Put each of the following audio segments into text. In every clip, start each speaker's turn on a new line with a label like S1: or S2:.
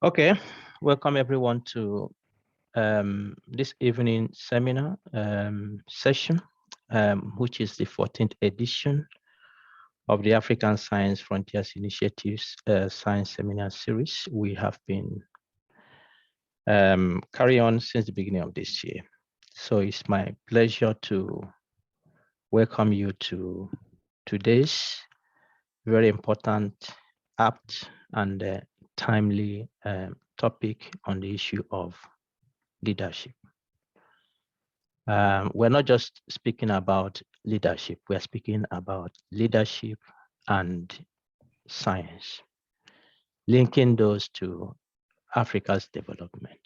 S1: Okay, welcome everyone to this evening seminar session, which is the 14th edition of the African Science Frontiers Initiatives Science Seminar Series. We have been carry on since the beginning of this year. So it's my pleasure to welcome you to today's very important, apt, and timely topic on the issue of leadership. We're not just speaking about leadership, we're speaking about leadership and science, linking those to Africa's development.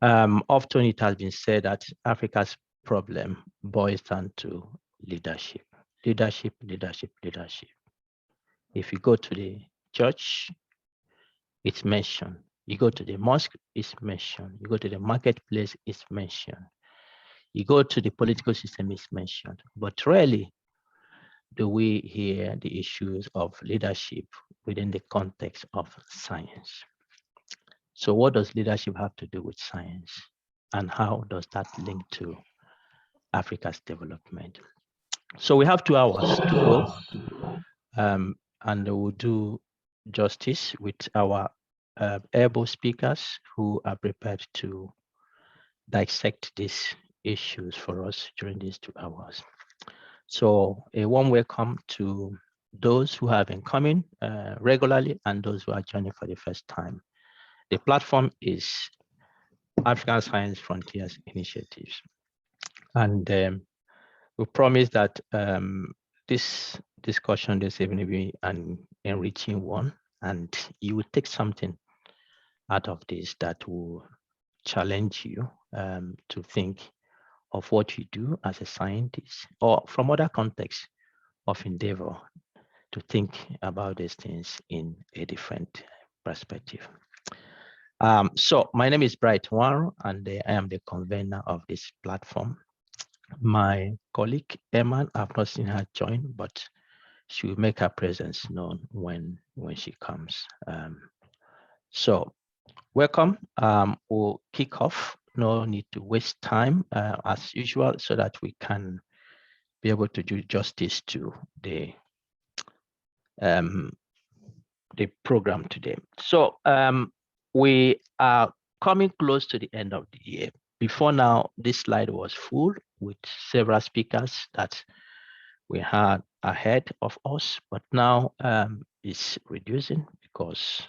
S1: Often it has been said that Africa's problem boils down to leadership. Leadership, leadership, leadership. If you go to the church, it's mentioned. You go to the mosque, it's mentioned. You go to the marketplace, it's mentioned. You go to the political system, it's mentioned. But rarely do we hear the issues of leadership within the context of science. So what does leadership have to do with science? And how does that link to Africa's development? So we have 2 hours to go, and we'll do justice with our able speakers who are prepared to dissect these issues for us during these 2 hours. So a warm welcome to those who have been coming regularly and those who are joining for the first time. The platform is African Science Frontiers Initiatives. And we promise that this discussion this evening will be an enriching one, and you will take something out of this that will challenge you to think of what you do as a scientist, or from other contexts of endeavor, to think about these things in a different perspective. So my name is Bright Waro, and I am the convener of this platform. My colleague Emma, I've not seen her join, but she will make her presence known when she comes. So welcome. We'll kick off. No need to waste time as usual, so that we can be able to do justice to the program today. So we are coming close to the end of the year. Before now, this slide was full with several speakers that we had ahead of us, but now it's reducing because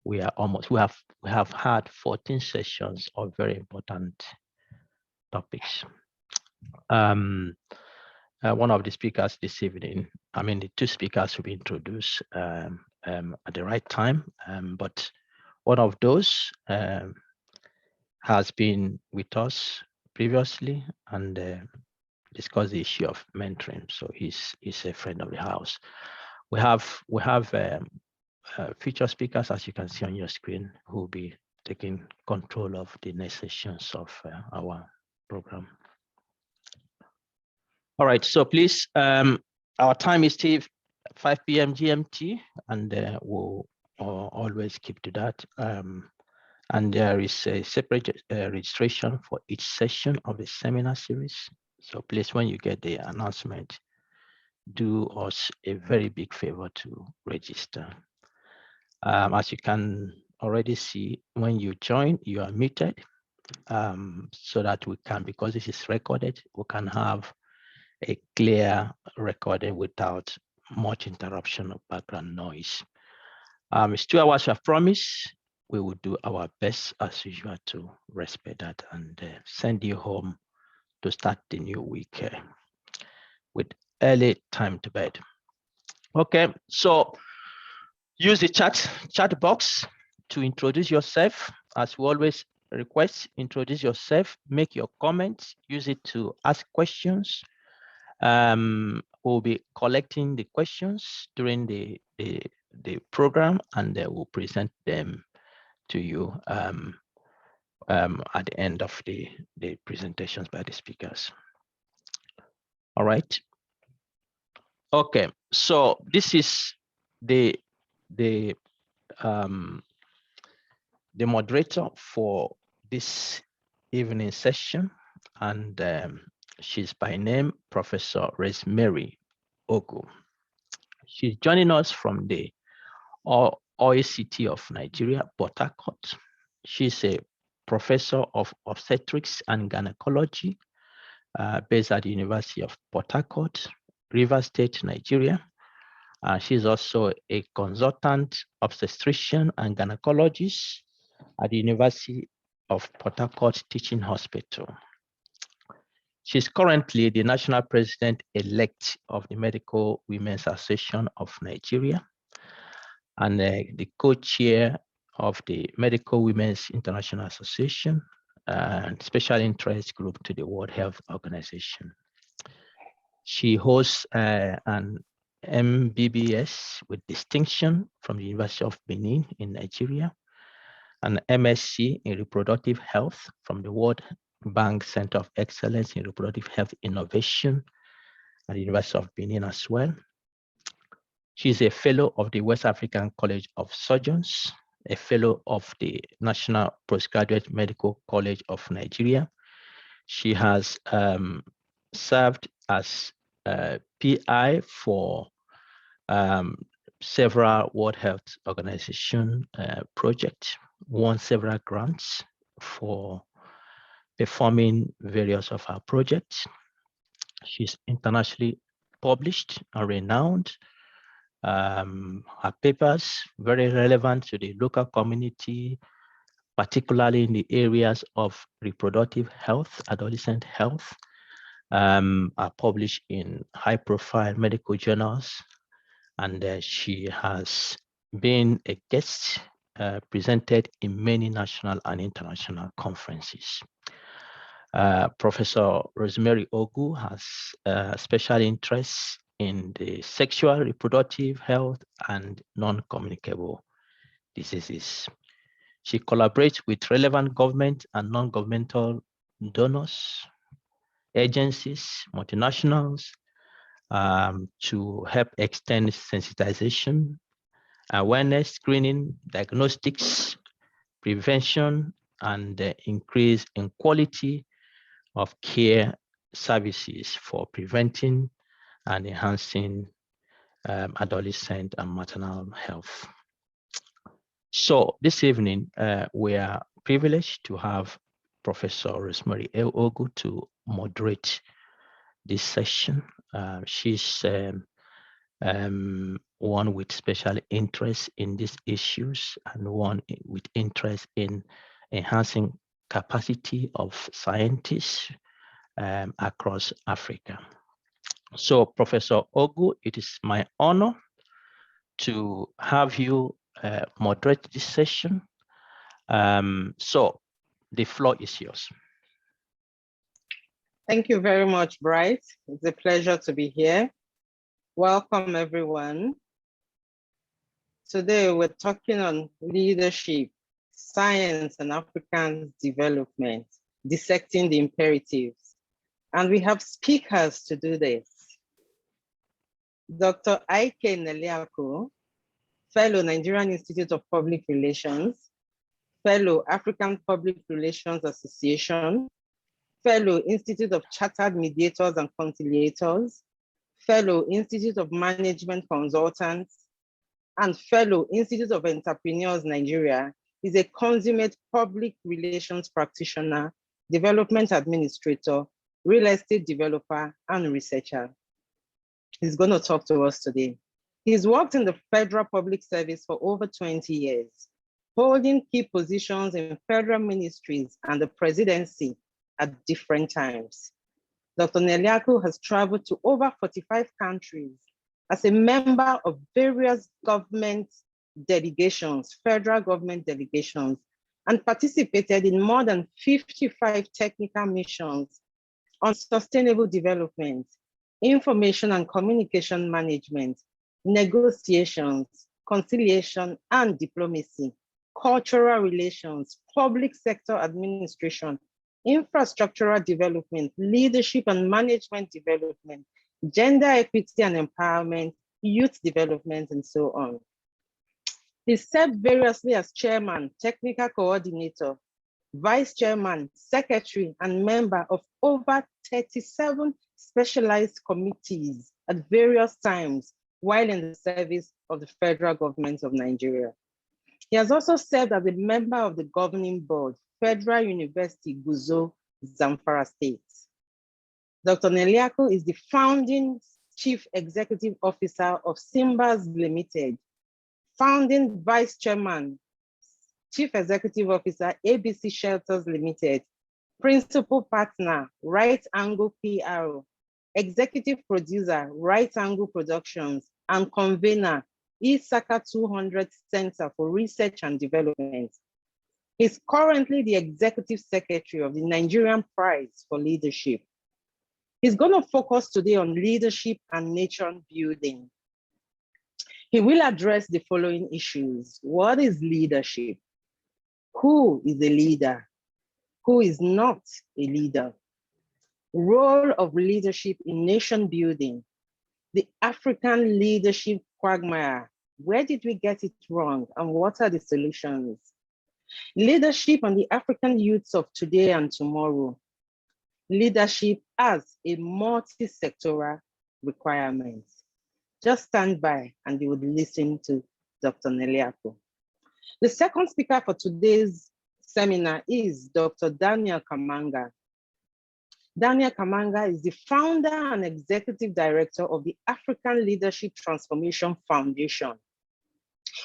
S1: we have had 14 sessions of very important topics. One of the speakers this evening, the 2 speakers will be introduced at the right time, but one of those has been with us previously and discussed the issue of mentoring. So he's a friend of the house. We have future speakers, as you can see on your screen, who will be taking control of the next sessions of our program. All right, so please, our time is still 5 p.m. GMT, and we'll always keep to that. And there is a separate registration for each session of the seminar series. So please, when you get the announcement, do us a very big favor to register. As you can already see, when you join, you are muted, so that we can, because this is recorded, we can have a clear recording without much interruption of background noise. It's 2 hours I've promised. We will do our best as usual to respect that and send you home to start the new week with early time to bed. Okay, so use the chat box to introduce yourself. As we always request, introduce yourself, make your comments, use it to ask questions. We'll be collecting the questions during the program, and we'll present them to you at the end of the presentations by the speakers. All right. Okay, so this is the the moderator for this evening session, and she's by name Professor Rosemary Ogu. She's joining us from the OACT of Nigeria, Port Harcourt. She's a professor of obstetrics and gynecology based at the University of Port Harcourt, Rivers State, Nigeria. She's also a consultant obstetrician and gynecologist at the University of Port Harcourt Teaching Hospital. She's currently the national president-elect of the Medical Women's Association of Nigeria and the co-chair of the Medical Women's International Association and special interest group to the World Health Organization. She holds an MBBS with distinction from the University of Benin in Nigeria, an MSc in reproductive health from the World Bank Center of Excellence in Reproductive Health Innovation at the University of Benin as well. She's a fellow of the West African College of Surgeons, a fellow of the National Postgraduate Medical College of Nigeria. She has served as PI for several World Health Organization projects, won several grants for performing various of her projects. She's internationally published and renowned. Her papers very relevant to the local community, particularly in the areas of reproductive health, adolescent health, are published in high-profile medical journals, and she has been a guest presented in many national and international conferences. Professor Rosemary Ogu has special interests in the sexual, reproductive health, and non-communicable diseases. She collaborates with relevant government and non-governmental donors, agencies, multinationals, to help extend sensitization, awareness, screening, diagnostics, prevention, and increase in quality of care services for preventing and enhancing adolescent and maternal health. So this evening, we are privileged to have Professor Rosemary Ogu to moderate this session. She's one with special interest in these issues and one with interest in enhancing capacity of scientists across Africa. So Professor Ogu, it is my honor to have you moderate this session. So the floor is yours.
S2: Thank you very much, Bright. It's a pleasure to be here. Welcome, everyone. Today, we're talking on leadership, science, and African development, dissecting the imperatives. And we have speakers to do this. Dr. Ike Neliaku, Fellow Nigerian Institute of Public Relations, Fellow African Public Relations Association, Fellow Institute of Chartered Mediators and Conciliators, Fellow Institute of Management Consultants, and Fellow Institute of Entrepreneurs Nigeria, is a consummate public relations practitioner, development administrator, real estate developer, and researcher. He's going to talk to us today. He's worked in the federal public service for over 20 years, holding key positions in federal ministries and the presidency at different times. Dr. Neliaku has traveled to over 45 countries as a member of various government delegations, federal government delegations, and participated in more than 55 technical missions on sustainable development, information and communication management, negotiations, conciliation and diplomacy, cultural relations, public sector administration, infrastructural development, leadership and management development, gender equity and empowerment, youth development, and so on. He served variously as chairman, technical coordinator, vice chairman, secretary, and member of over 37 specialized committees at various times while in the service of the federal government of Nigeria. He has also served as a member of the governing board, Federal University, Guzo, Zamfara State. Dr. Neliaku is the founding Chief Executive Officer of Simbas Limited, founding Vice Chairman, Chief Executive Officer, ABC Shelters Limited, Principal Partner, Right Angle PR, Executive Producer, Right Angle Productions, and Convener, Isaka 200 Center for Research and Development. He's currently the Executive Secretary of the Nigerian Prize for Leadership. He's going to focus today on leadership and nation building. He will address the following issues. What is leadership? Who is a leader? Who is not a leader? Role of leadership in nation building. The African leadership quagmire. Where did we get it wrong and what are the solutions? Leadership and the African youths of today and tomorrow. Leadership as a multi-sectoral requirement. Just stand by and you would listen to Dr. Neliaku. The second speaker for today's seminar is Dr. Daniel Kamanga. Daniel Kamanga is the founder and executive director of the African Leadership Transformation Foundation,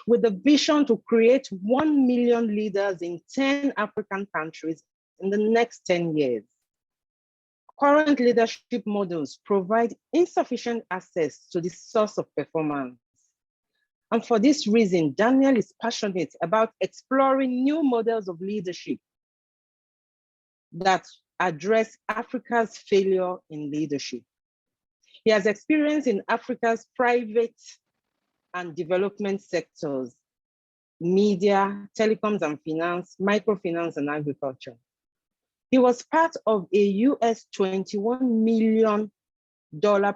S2: with the vision to create 1 million leaders in 10 African countries in the next 10 years. Current leadership models provide insufficient access to the source of performance. And for this reason, Daniel is passionate about exploring new models of leadership that address Africa's failure in leadership. He has experience in Africa's private and development sectors, media, telecoms and finance, microfinance and agriculture. He was part of a US $21 million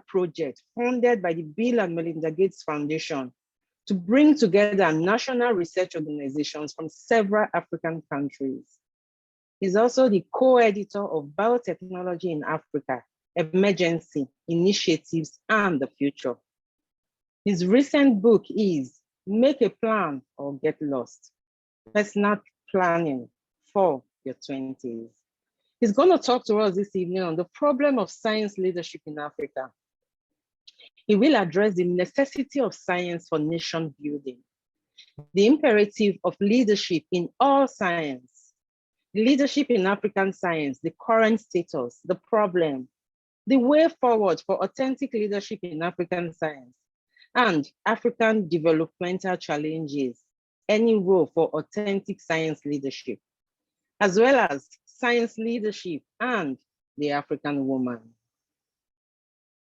S2: project funded by the Bill and Melinda Gates Foundation to bring together national research organizations from several African countries. He's also the co-editor of Biotechnology in Africa, Emergency, Initiatives, and the Future. His recent book is Make a Plan or Get Lost, Personal Planning for Your 20s. He's going to talk to us this evening on the problem of science leadership in Africa. He will address the necessity of science for nation building, the imperative of leadership in all science, leadership in African science, the current status, the problem, the way forward for authentic leadership in African science, and African developmental challenges, any role for authentic science leadership, as well as science leadership and the African woman.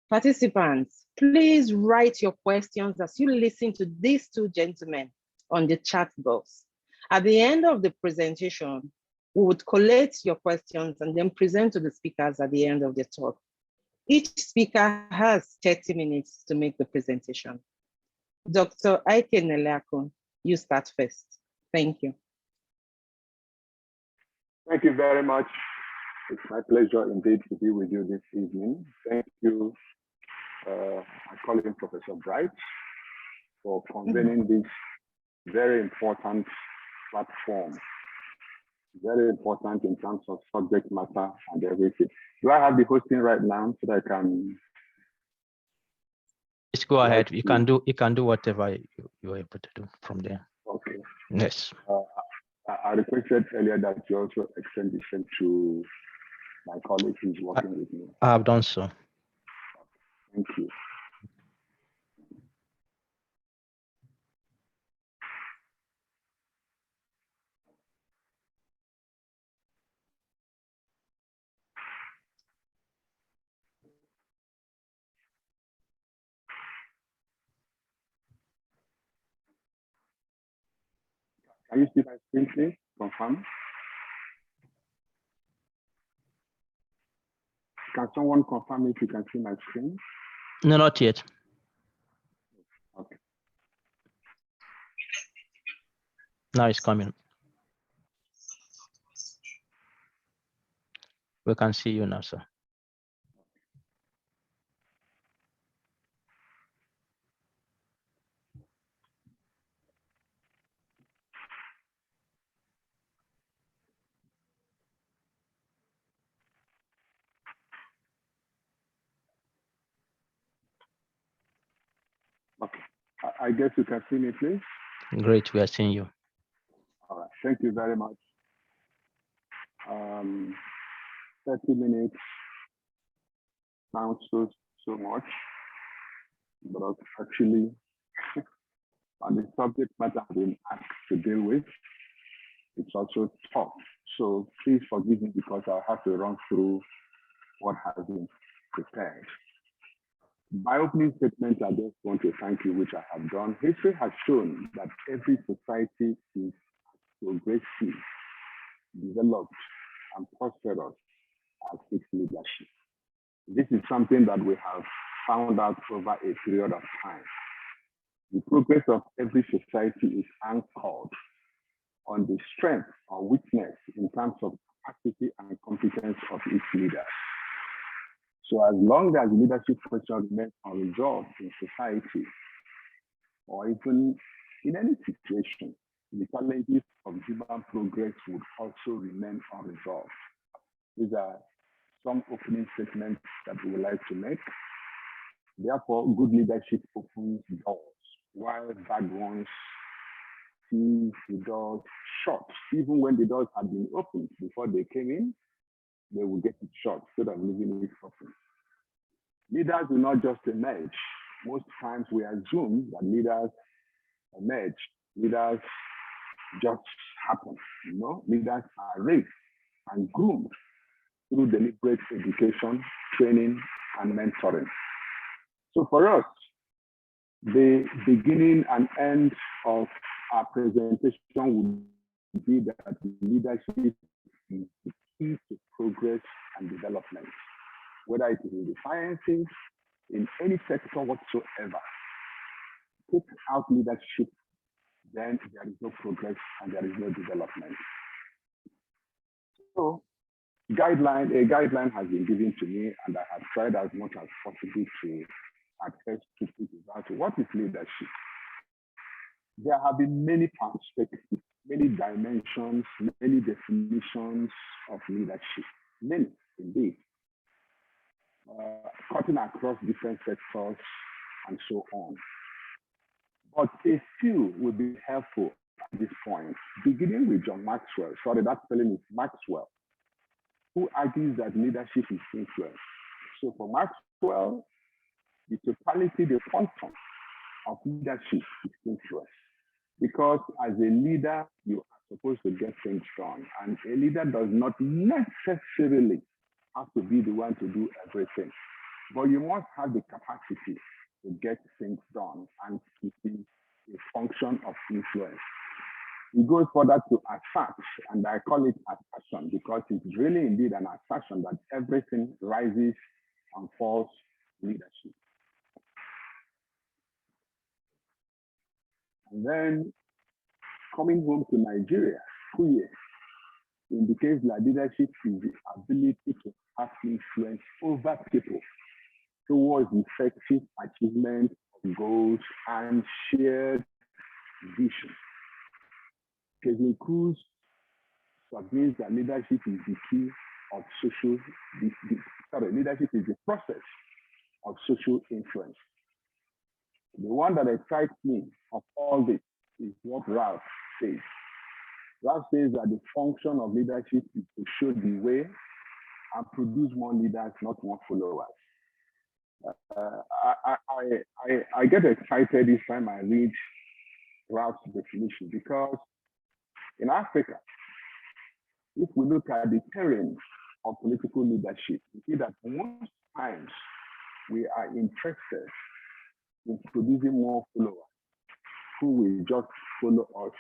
S2: Participants, please write your questions as you listen to these two gentlemen on the chat box. At the end of the presentation, we would collate your questions and then present to the speakers at the end of the talk. Each speaker has 30 minutes to make the presentation. Dr. Neliaku, you start first. Thank you.
S3: Thank you very much. It's my pleasure indeed to be with you this evening. Thank you, my colleague, Professor Bright, for convening this very important platform. Very important in terms of subject matter and everything. Do I have the hosting right now so that I can?
S1: Just go ahead. You can do whatever you're able to do from there.
S3: Okay.
S1: Yes.
S3: I requested earlier that you also extend the same to my colleague who's working with me.
S1: I have done so.
S3: Thank you. Can you see my screen, please? Confirm. Can someone confirm if you can see my screen?
S1: No, not yet.
S3: Okay.
S1: Now it's coming. We can see you now, sir.
S3: Okay. I guess you can see me, please.
S1: Great, we are seeing you.
S3: All right. Thank you very much. 30 minutes sounds so much, but actually, on the subject matter I've been asked to deal with, it's also tough. So please forgive me because I'll have to run through what has been prepared. My opening statement, I just want to thank you, which I have done. History has shown that every society is progressive, developed, and prosperous as its leadership. This is something that we have found out over a period of time. The progress of every society is anchored on the strength or weakness in terms of capacity and competence of its leaders. So as long as leadership question remains unresolved in society, or even in any situation, the challenges of human progress would also remain unresolved. These are some opening statements that we would like to make. Therefore, good leadership opens doors, while bad ones see the doors shut. Even when the doors had been opened before they came in, they will get it shut instead of leaving it open. Leaders will not just emerge. Most times we assume that leaders emerge. Leaders just happen. Leaders are raised and groomed through deliberate education, training, and mentoring. So for us, the beginning and end of our presentation would be that leadership is the key to progress and development, whether it is in the sciences, in any sector whatsoever. Take out leadership, then there is no progress and there is no development. So a guideline has been given to me, and I have tried as much as possible to access to it about what is leadership. There have been many perspectives, many dimensions, many definitions of leadership, many indeed, cutting across different sectors and so on. But a few will be helpful at this point, beginning with John Maxwell. Sorry, that spelling is Maxwell, who argues that leadership is influence. So for Maxwell, the totality, the quantum of leadership is influence. Because as a leader, you are supposed to get things done. And a leader does not necessarily have to be the one to do everything. But you must have the capacity to get things done, and it is a function of influence. It goes further to assert, and I call it assertion because it's really indeed an assertion that everything rises and falls leadership. And then coming home to Nigeria, Kuye indicates that leadership is the ability to have influence over people towards effective achievement of goals and shared vision. Kevin Cruz submits that leadership is the key of leadership is the process of social influence. The one that excites me of all this is what Ralph says. Ralph says that the function of leadership is to show the way and produce more leaders, not more followers. I get excited each time I read Ralph's definition, because in Africa, if we look at the terrain of political leadership, we see that most times we are interested in producing more followers who will just follow us,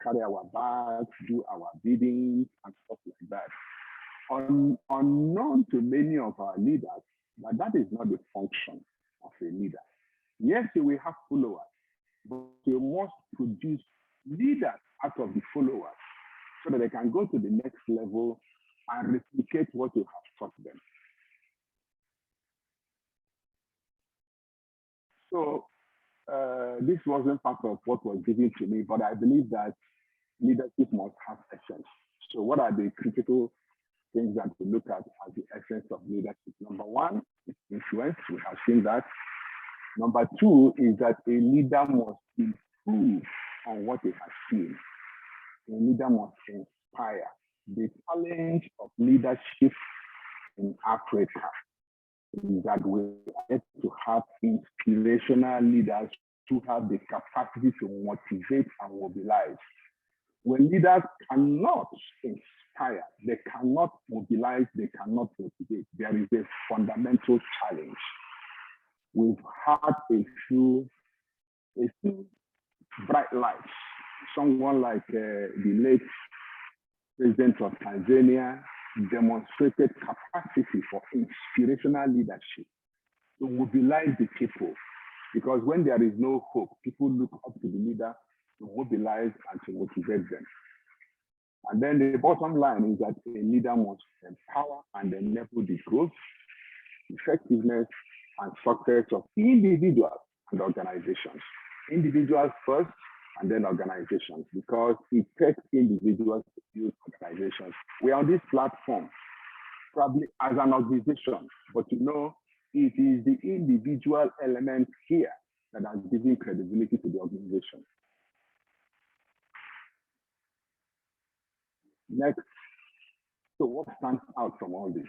S3: carry our bags, do our bidding, and stuff like that. Unknown to many of our leaders, that is not the function of a leader. Yes, you will have followers, but you must produce leaders out of the followers so that they can go to the next level and replicate what you have taught them. So this wasn't part of what was given to me, but I believe that leadership must have essence. So what are the critical things that we look at as the essence of leadership? Number one is influence. We have seen that. Number two is that a leader must improve on what he has seen. A leader must inspire. The challenge of leadership in Africa is that we need to have inspirational leaders who have the capacity to motivate and mobilize. When leaders cannot inspire, they cannot mobilize, they cannot motivate, there is a fundamental challenge. We've had a few bright lights. Someone like the late President of Tanzania demonstrated capacity for inspirational leadership to mobilize the people. Because when there is no hope, people look up to the leader to mobilize and to motivate them. And then the bottom line is that a leader must empower and enable the growth, effectiveness, and success of individuals and organizations. Individuals first, and then organizations, because it takes individuals to build organizations. We are on this platform probably as an organization, but you know, it is the individual element here that has given credibility to the organization. Next, so what stands out from all this?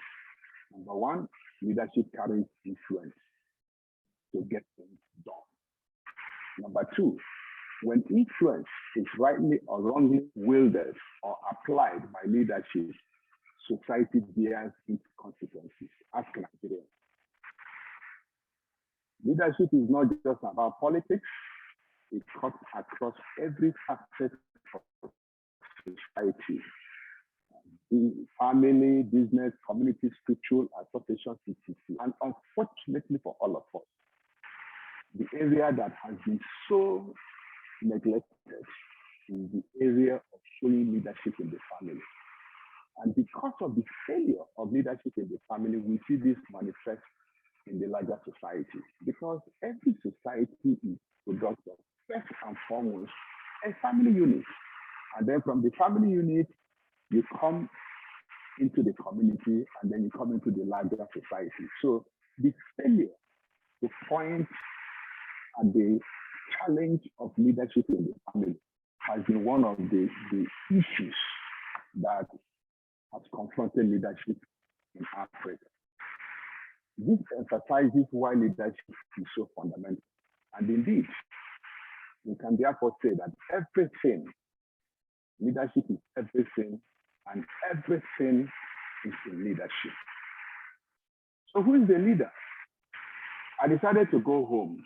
S3: Number one, leadership carries influence to get things done. Number two, when influence is rightly or wrongly wielded or applied by leadership, society bears its consequences. Ask Nigeria. Leadership is not just about politics, it cuts across every facet of society. The family, business, community, spiritual, association, etc. And unfortunately for all of us, the area that has been so neglected is the area of showing leadership in the family. And because of the failure of leadership in the family, we see this manifest in the larger society. Because every society is product of, first and foremost, a family unit. And then from the family unit, you come into the community, and then you come into the larger society. So the failure to point at the challenge of leadership in the family has been one of the issues that has confronted leadership in Africa. This emphasizes why leadership is so fundamental. And indeed, we can therefore say that everything, leadership is everything, and everything is in leadership. So who is the leader? I decided to go home.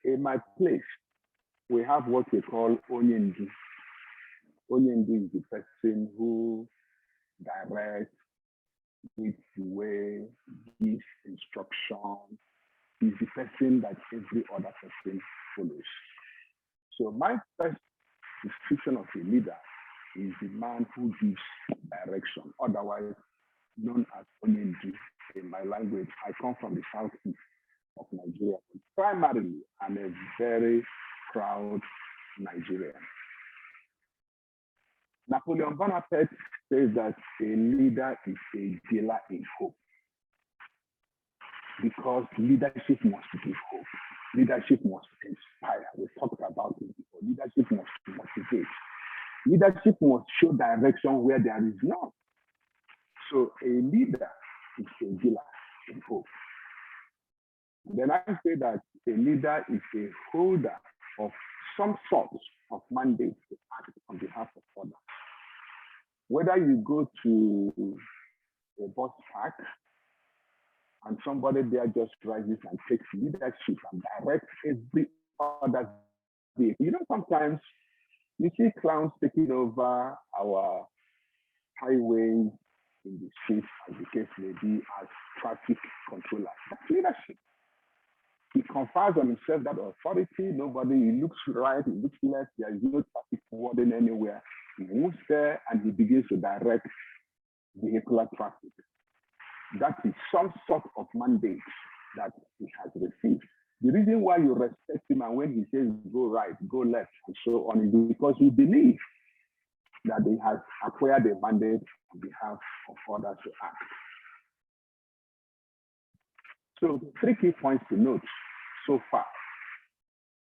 S3: In my place, we have what we call Onyendu. Onyendu is the person who directs, leads the way, gives instruction, is the person that every other person follows. So my first description of a leader is the man who gives direction, otherwise known as Onyendu in my language. I come from the southeast of Nigeria. Primarily, I'm a very proud Nigerian. Napoleon Bonaparte says that a leader is a dealer in hope. Because leadership must give hope. Leadership must inspire. We talked about it before. Leadership must motivate. Leadership must show direction where there is none. So a leader is a dealer in hope. Then I say that a leader is a holder of some sort of mandate to act on behalf of others. Whether you go to a bus park and somebody there just rises and takes leadership and directs every other vehicle. You know, sometimes you see clowns taking over our highways in the streets, as the case may be, as traffic controllers. That's leadership. He confers on himself that authority. Nobody, he looks right, he looks left, there is no traffic warding anywhere. He moves there and he begins to direct vehicular traffic. That is some sort of mandate that he has received. The reason why you respect him and when he says go right, go left, and so on is because you believe that he has acquired a mandate on behalf of others to act. So 3 key points to note so far.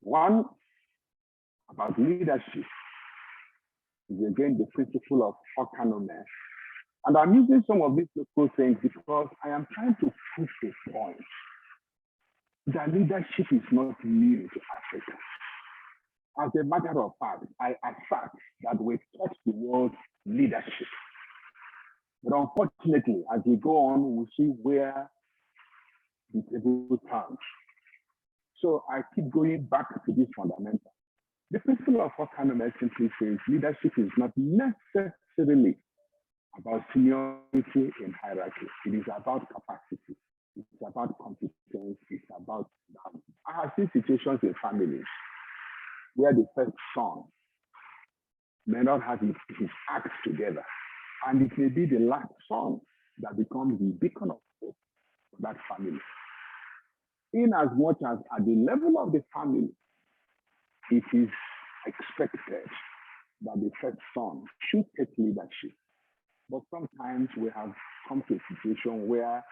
S3: One, about leadership, is again the principle of autonomy. And I'm using some of these local things because I am trying to push a point that leadership is not new to Africa. As a matter of fact, I assert that we touch the word leadership. But unfortunately, as we go on, we see where the table turns. So I keep going back to this fundamental. The principle of autonomy simply says leadership is not necessarily about seniority in hierarchy. It is about capacity. It's about competence. It's about value. I have seen situations in families where the first son may not have his acts together. And it may be the last son that becomes the beacon of hope for that family. In as much as at the level of the family, it is expected that the first son should take leadership. But sometimes we have come to a situation where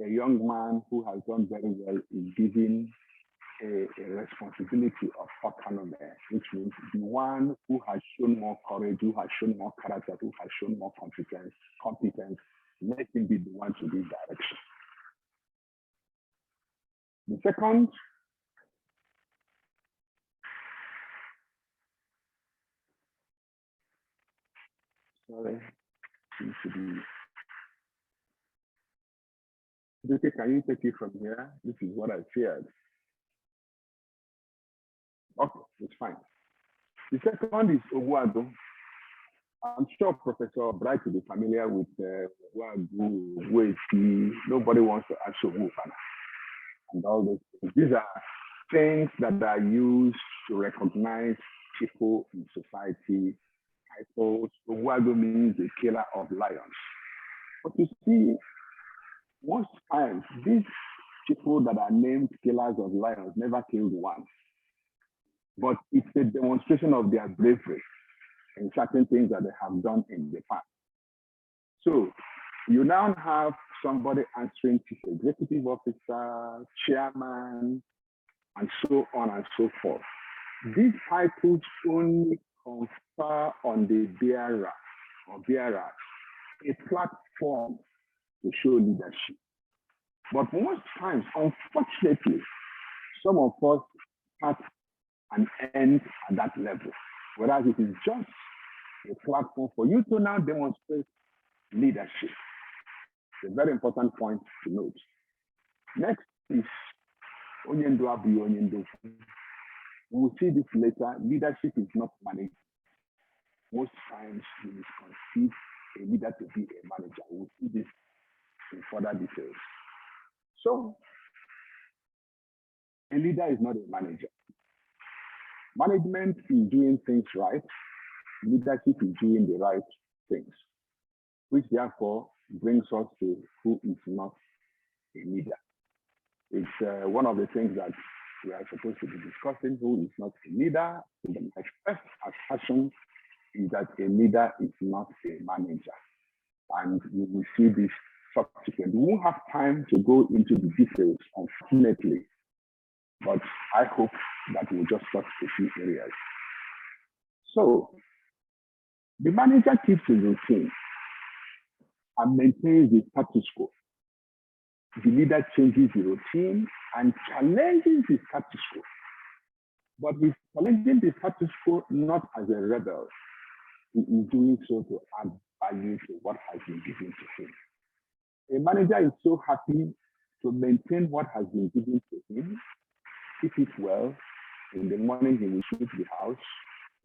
S3: a young man who has done very well is given a responsibility of autonomy, which means the one who has shown more courage, who has shown more character, who has shown more competence, let him be the one to lead direction. The second, seems to be, okay, can you take it from here? This is what I feared. Okay, it's fine. The second is Oguago. I'm sure Professor Bright will be familiar with Oguago, Weti. Nobody wants to ask Oguago and all those things. These are things that are used to recognize people in society. Titles. Oguago means the killer of lions. But you see, most times, these people that are named killers of lions never killed one. But it's a demonstration of their bravery in certain things that they have done in the past. So you now have somebody answering chief executive officer, chairman, and so on and so forth. These titles only confer on the bearer or bearers a platform to show leadership. But most times, unfortunately, some of us start and end at that level, whereas it is just a platform for you to now demonstrate leadership. It's a very important point to note. Next is Onyendo Abi Onyendo. We will see this later. Leadership is not managed. Most times we misconceive a leader to be a manager. We'll see this in further details. So, a leader is not a manager. Management is doing things right. Leadership is doing the right things, which therefore brings us to who is not a leader. It's one of the things that we are supposed to be discussing, who is not a leader. My first assertion is that a leader is not a manager. And we will see this subsequently. We won't have time to go into the details, unfortunately, but I hope that we'll just touch a few areas. So, the manager keeps his routine and maintains the status quo. The leader changes the routine and challenges the status quo. But he's challenging the status quo not as a rebel. He is doing so to add value to what has been given to him. A manager is so happy to maintain what has been given to him, keep it well. In the morning, he will sweep the house,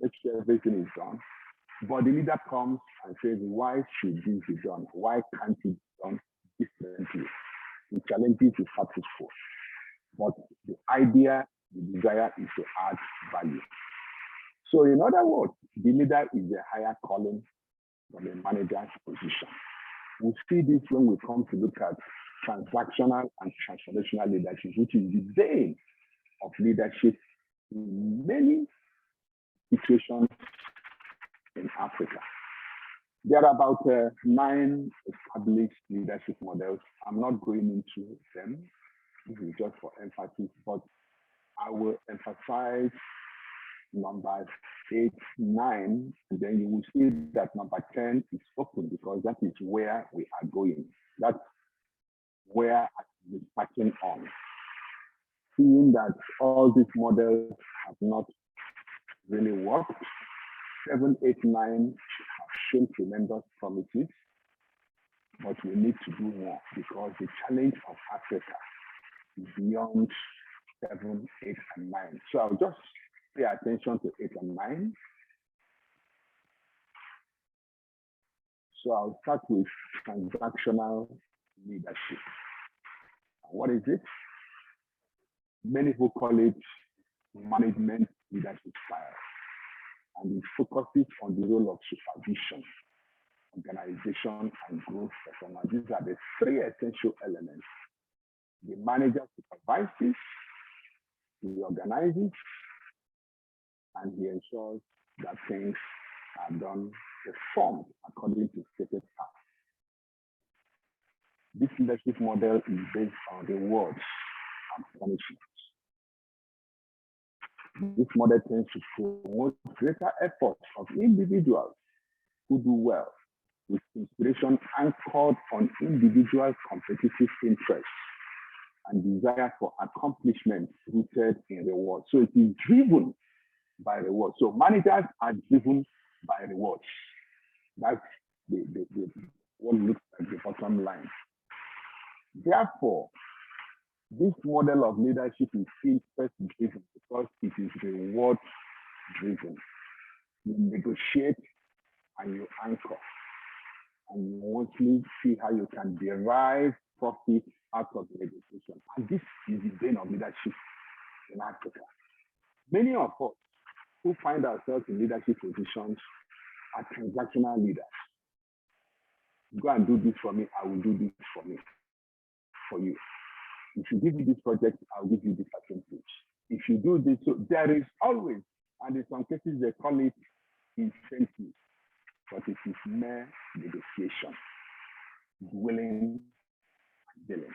S3: make sure everything is done. But the leader comes and says, why should this be done? Why can't it be done differently? He challenges the status quo. But the idea, the desire is to add value. So in other words, the leader is the higher calling from a manager's position. We see this when we come to look at transactional and transformational leadership, which is the vein of leadership in many situations in Africa. There are about 9 established leadership models. I'm not going into them. This is just for emphasis, but I will emphasize numbers 8, 9, and then you will see that number 10 is open because that is where we are going. That's where I'm starting on. Seeing that all these models have not really worked, 7, 8, 9 have shown tremendous promises, but we need to do more because the challenge of Africa is beyond 7, 8, and 9. So I'll just pay attention to 8 and 9. So I'll start with transactional leadership. What is it? Many people call it management leadership style, and it focuses on the role of supervision, organization, and growth performance. These are the 3 essential elements. The manager supervises, he organizes, and he ensures that things are done, performed according to stated tasks. This leadership model is based on rewards and punishment. This model tends to promote greater efforts of individuals who do well, with inspiration anchored on individual competitive interests and desire for accomplishment rooted in reward. So it is driven by reward. So managers are driven by rewards. That's what looks like the bottom line. Therefore, this model of leadership is interest driven because it is reward driven. You negotiate and you anchor, and you mostly see how you can derive profit out of the negotiation. And this is the vein of leadership in Africa. Many of us who find ourselves in leadership positions are transactional leaders. Go and do this for me, I will do this for you. If you give me this project, I'll give you this percentage. If you do this, so there is always, and in some cases they call it incentive, but it is mere negotiation, willing and dealing.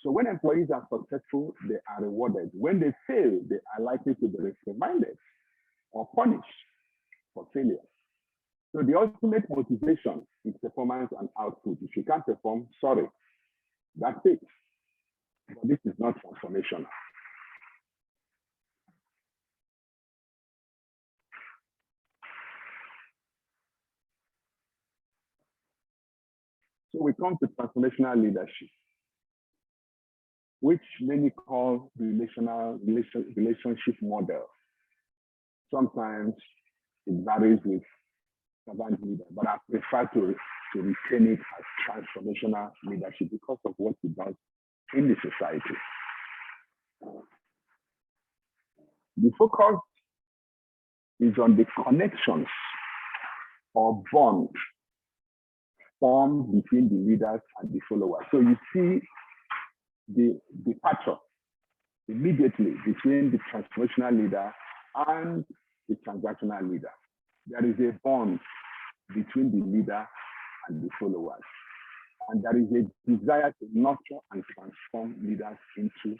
S3: So when employees are successful, they are rewarded. When they fail, they are likely to be reprimanded or punished for failure. So the ultimate motivation is performance and output. If you can't perform, sorry, that's it. But this is not transformational. So we come to transformational leadership, which many call relationship model. Sometimes it varies with servant leader, but I prefer to retain it as transformational leadership because of what it does in the society. The focus is on the connections or bond formed between the leaders and the followers. So you see the departure immediately between the transformational leader and the transactional leader. There is a bond between the leader and the followers. And there is a desire to nurture and transform leaders into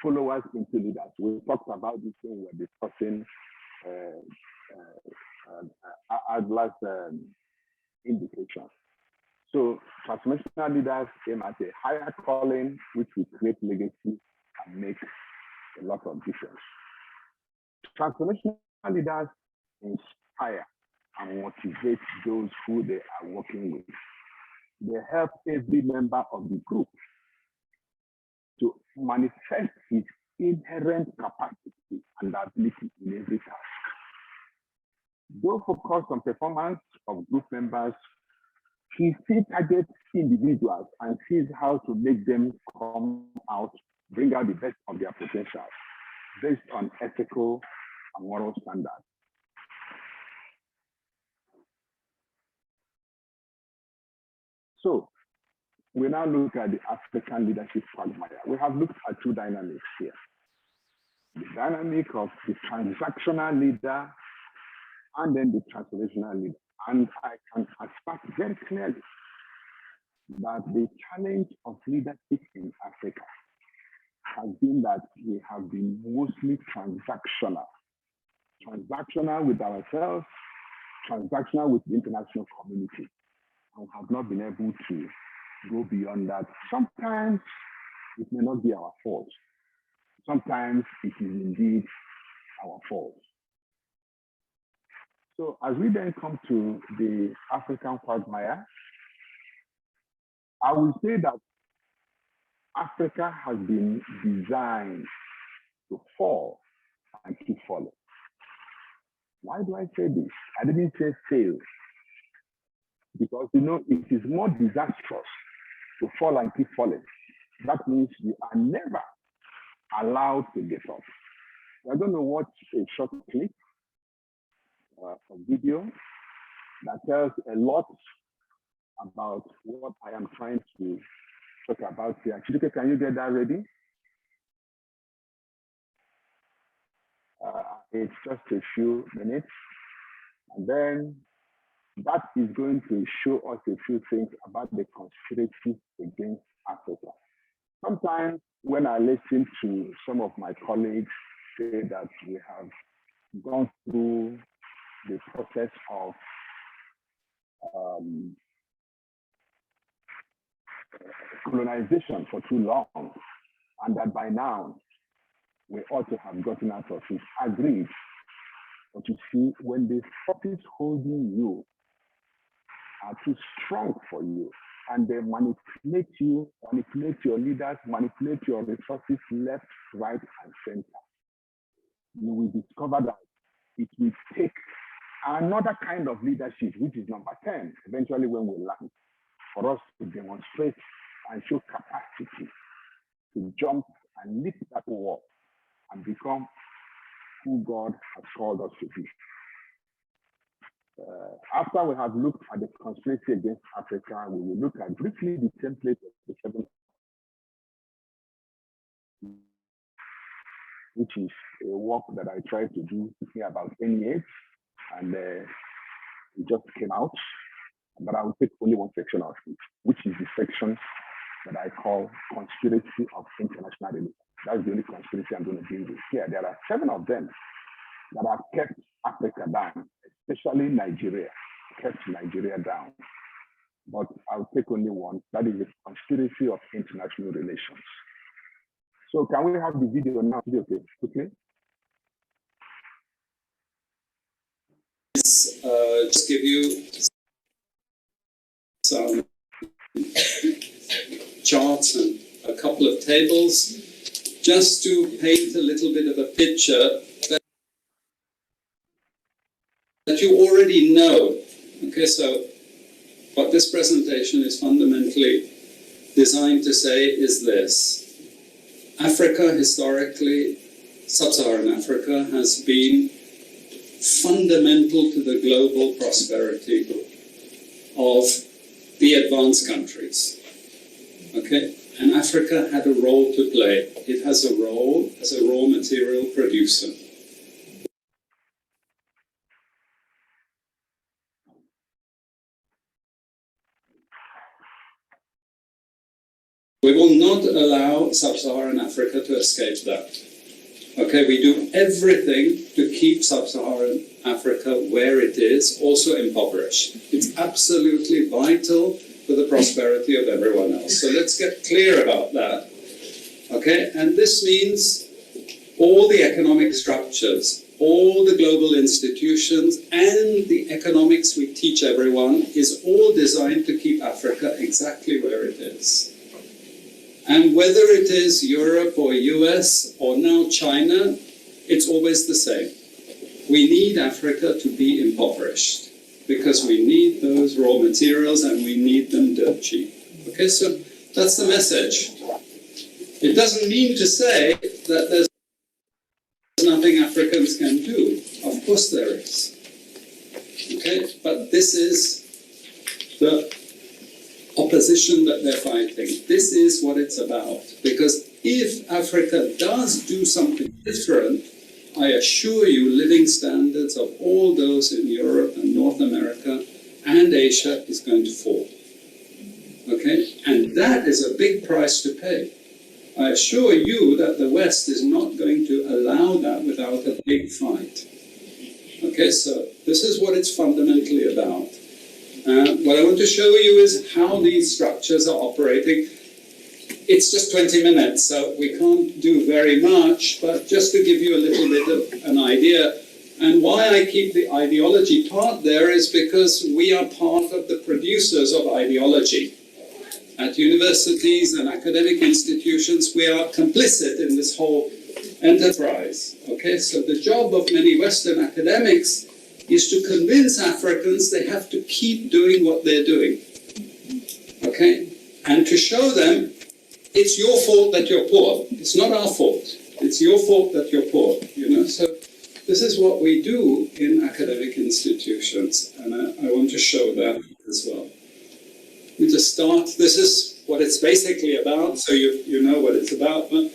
S3: followers into leaders. We talked about this when we were discussing Adler's indication. So transformational leaders aim at a higher calling, which will create legacy and make a lot of difference. Transformational leaders inspire and motivate those who they are working with. They help every member of the group to manifest his inherent capacity and ability in every task. Though focused on performance of group members, he still targets individuals and sees how to make them come out bring out the best of their potential based on ethical and moral standards. So we now look at the African leadership quagmire. We have looked at two dynamics here. The dynamic of the transactional leader and then the transformational leader. And I can assert very clearly that the challenge of leadership in Africa has been that we have been mostly transactional. Transactional with ourselves, transactional with the international community, and have not been able to go beyond that. Sometimes it may not be our fault. Sometimes it is indeed our fault. So as we then come to the African quagmire, I will say that Africa has been designed to fall and keep falling. Why do I say this? I didn't say fail, because it is more disastrous to fall and keep falling. That means you are never allowed to get up. We're going to watch a short clip of video that tells a lot about what I am trying to talk about here. Chiduke, can you get that ready? It's just a few minutes, and then that is going to show us a few things about the conspiracy against Africa. Sometimes when I listen to some of my colleagues say that we have gone through the process of colonization for too long, and that by now we ought to have gotten out of it. Agreed. But you see, when the forces holding you are too strong for you, and they manipulate you, manipulate your leaders, manipulate your resources left, right, and center, you will discover that it will take another kind of leadership, which is number 10, eventually when we land, for us to demonstrate and show capacity to jump and lift that wall and become who God has called us to be. After we have looked at the conspiracy against Africa, we will look at briefly the template of the 7, which is a work that I tried to do here about 10 years, and it just came out. But I will take only one section of it, which is the section that I call conspiracy of international relations. That's the only conspiracy I'm going to deal with here. There are 7 of them that have kept Africa down, especially Nigeria, kept Nigeria down. But I'll take only one. That is the conspiracy of international relations. So can we have the video now? Okay, quickly.
S4: Just give you some charts and a couple of tables, just to paint a little bit of a picture that you already know. Okay, so what this presentation is fundamentally designed to say is this: Africa, historically, sub-Saharan Africa, has been fundamental to the global prosperity of the advanced countries. Okay, and Africa had a role to play. It has a role as a raw material producer. We will not allow sub-Saharan Africa to escape that. Okay, we do everything to keep sub-Saharan Africa where it is, also impoverished. It's absolutely vital for the prosperity of everyone else. So let's get clear about that. Okay, and this means all the economic structures, all the global institutions, and the economics we teach everyone is all designed to keep Africa exactly where it is. And whether it is Europe or US or now China, it's always the same. We need Africa to be impoverished because we need those raw materials and we need them dirt cheap. Okay, so that's the message. It doesn't mean to say that there's nothing Africans can do. Of course there is. Okay, but this is the opposition that they're fighting. This is what it's about. Because if Africa does do something different, I assure you living standards of all those in Europe and North America and Asia is going to fall. Okay, and that is a big price to pay. I assure you that the West is not going to allow that without a big fight. Okay, so this is what it's fundamentally about. What I want to show you is how these structures are operating. It's just 20 minutes, so we can't do very much, but just to give you a little bit of an idea. And why I keep the ideology part there is because we are part of the producers of ideology. At universities and academic institutions, we are complicit in this whole enterprise. Okay, so the job of many Western academics is to convince Africans they have to keep doing what they're doing. Okay, and to show them it's your fault that you're poor. It's not our fault. It's your fault that you're poor. You know, so this is what we do in academic institutions, and I want to show that as well. We just start. This is what it's basically about, so you know what it's about. But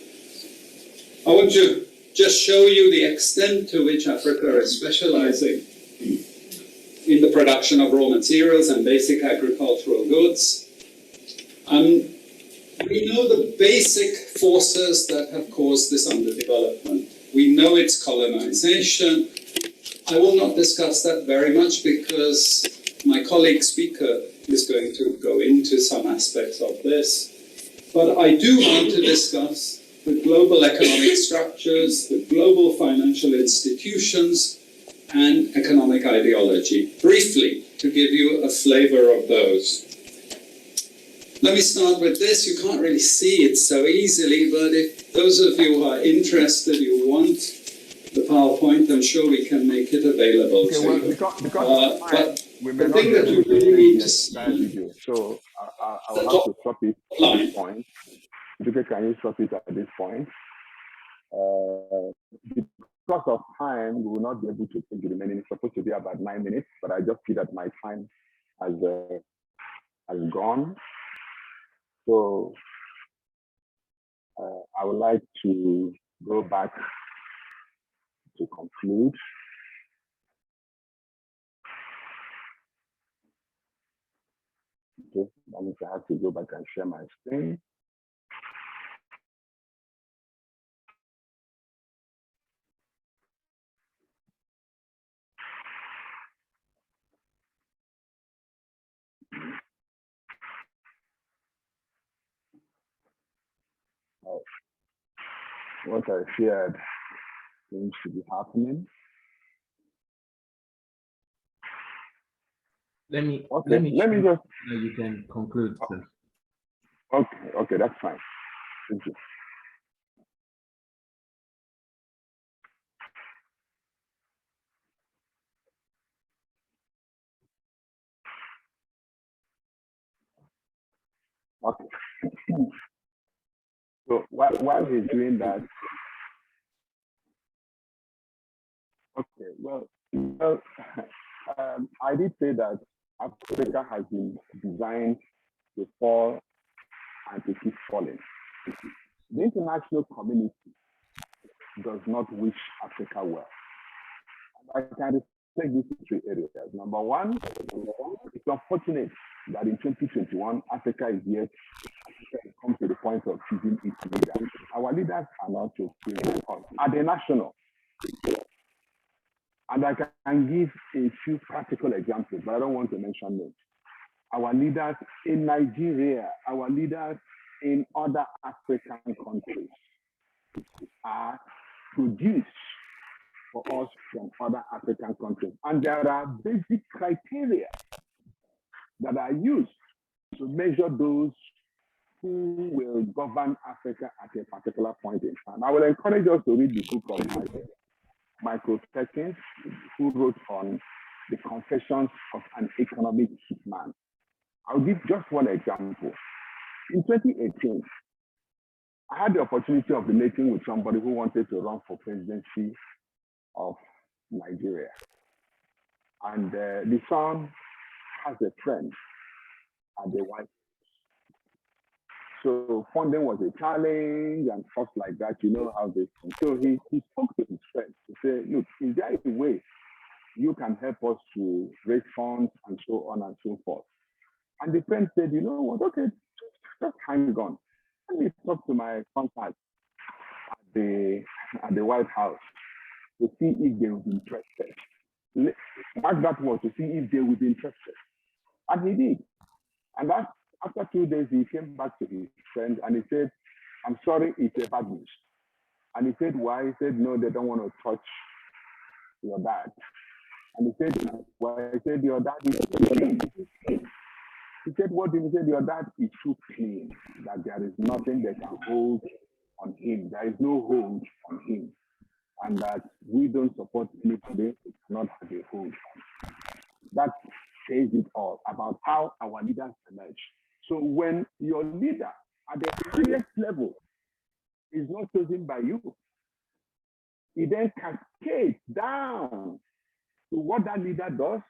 S4: I want to just show you the extent to which Africa is specializing in the production of raw materials and basic agricultural goods. We know the basic forces that have caused this underdevelopment. We know it's colonization. I will not discuss that very much because my colleague speaker is going to go into some aspects of this. But I do want to discuss the global economic structures, the global financial institutions, and economic ideology, briefly, to give you a flavor of those. Let me start with this. You can't really see it so easily, but if those of you who are interested, you want the PowerPoint, I'm sure we can make it available to you. But
S3: we may
S4: the
S3: not
S4: thing
S3: be
S4: that you
S3: able to
S4: really
S3: see
S4: need
S3: the
S4: to see,
S3: entire video, so I will have to stop it at this point. Okay, can you stop it at this point? Because of time, we will not be able to take the remaining. It's supposed to be about 9 minutes, but I just see that my time has gone. So I would like to go back to conclude. Okay, that means I have to go back and share my screen. What I shared seems to be happening.
S1: Let me
S3: just.
S1: You can conclude. Sir.
S3: Okay, that's fine. Thank you. Okay. So while he's doing that, okay, well, I did say that Africa has been designed to fall and to keep falling. The international community does not wish Africa well. I can take this in 3 areas. Number one, it's unfortunate that in 2021, Africa is yet come to the point of choosing its leaders. Our leaders are not to choose us at the national. And I can give a few practical examples, but I don't want to mention names. Our leaders in Nigeria, our leaders in other African countries are produced for us from other African countries. And there are basic criteria that are used to measure those who will govern Africa at a particular point in time. I will encourage us to read the book of Michael Perkins, who wrote on the Confessions of an Economic Man. I'll give just one example. In 2018, I had the opportunity of relating with somebody who wanted to run for presidency of Nigeria. And the son has a friend at the White House. So funding was a challenge and stuff like that, you know how this thing. So he spoke to his friend to say, look, is there a way you can help us to raise funds and so on and so forth? And the friend said, you know what, okay, just hang on. Let me talk to my contact at the White House to see if they would be interested. Mark that was to see if they would be interested. And he did. And that after 2 days, he came back to his friend and he said, I'm sorry, it's a bad news. And he said, why? He said, no, they don't want to touch your dad. And he said, why? He said, your dad is clean. He said, what did he say? Your dad is too clean, that there is nothing they can hold on him. There is no hold on him. And that we don't support anybody who cannot have a hold on. That says it all about how our leaders emerge. So when your leader at the highest level is not chosen by you, he then cascades down to what that leader does,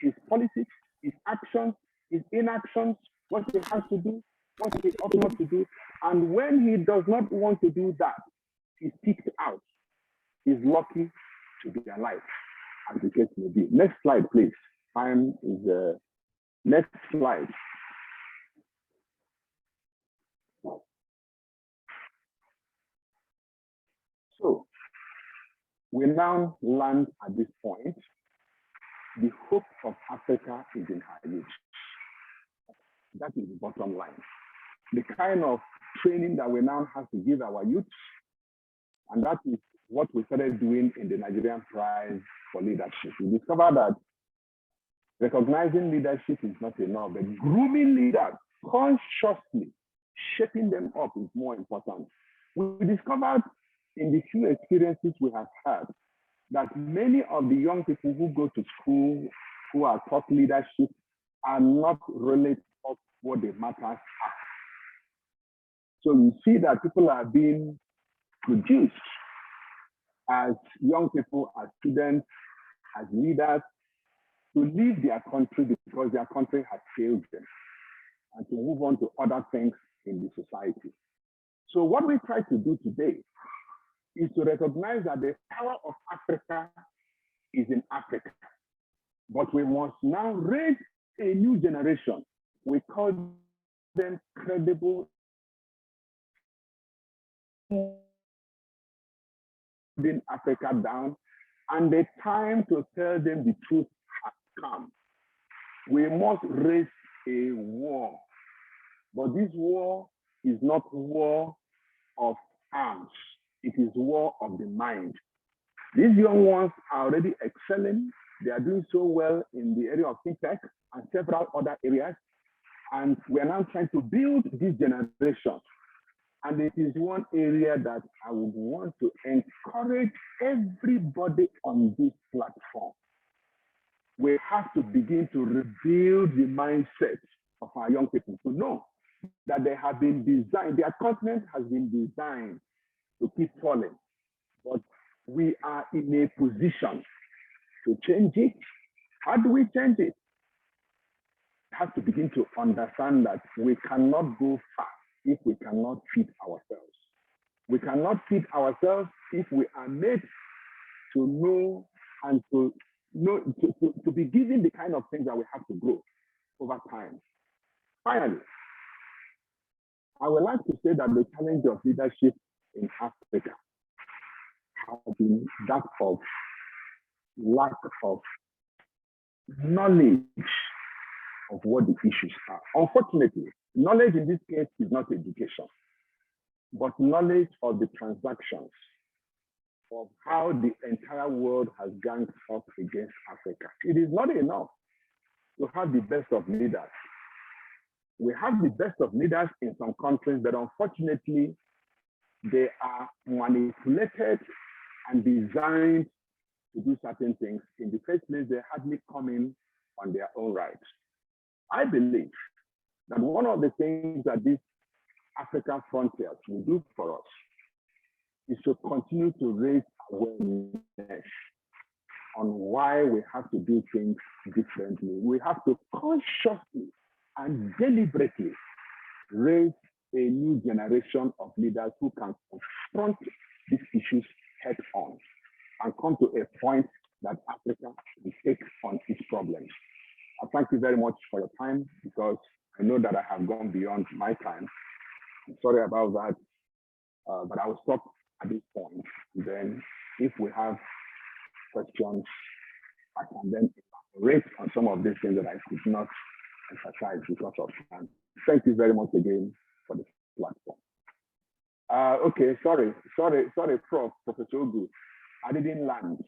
S3: his policies, his actions, his inactions, what he has to do, what he ought not to do. And when he does not want to do that, he's kicked out. He's lucky to be alive, as the case may be. Next slide, please. Time is next slide. So we now land at this point. The hope of Africa is in her youth. That is the bottom line. The kind of training that we now have to give our youth, and that is what we started doing in the Nigerian Prize for Leadership. We discovered that recognizing leadership is not enough, but grooming leaders, consciously shaping them up is more important. We discovered in the few experiences we have had that many of the young people who go to school, who are taught leadership, are not really taught what the matters are. So you see that people are being produced as young people, as students, as leaders, to leave their country because their country has failed them, and to move on to other things in the society. So what we try to do today is to recognize that the power of Africa is in Africa. But we must now raise a new generation. We call them credible, in Africa down, and the time to tell them the truth has come. We must raise a war, but this war is not war of arms. It is war of the mind. These young ones are already excelling. They are doing so well in the area of fintech and several other areas. And we are now trying to build this generation. And it is one area that I would want to encourage everybody on this platform. We have to begin to rebuild the mindset of our young people to know that they have been designed, their continent has been designed to keep falling. But we are in a position to change it. How do we change it? We have to begin to understand that we cannot go far if we cannot feed ourselves. We cannot feed ourselves if we are made to know and to be given the kind of things that we have to grow over time. Finally, I would like to say that the challenge of leadership in Africa has been that of lack of knowledge of what the issues are. Unfortunately, knowledge in this case is not education, but knowledge of the transactions of how the entire world has ganged up against Africa. It is not enough to have the best of leaders. We have the best of leaders in some countries, but unfortunately, they are manipulated and designed to do certain things. In the first place, they hardly come in on their own right. I believe that one of the things that this African Frontiers will do for us is to continue to raise awareness on why we have to do things differently. We have to consciously and deliberately raise a new generation of leaders who can confront these issues head on and come to a point that Africa will take on its problems. I thank you very much for your time, because I know that I have gone beyond my time. I'm sorry about that, but I will stop at this point. Then if we have questions, I can then elaborate on some of these things that I could not emphasize because of time. Thank you very much again for this platform. Okay, sorry, Professor Ogu. I didn't land.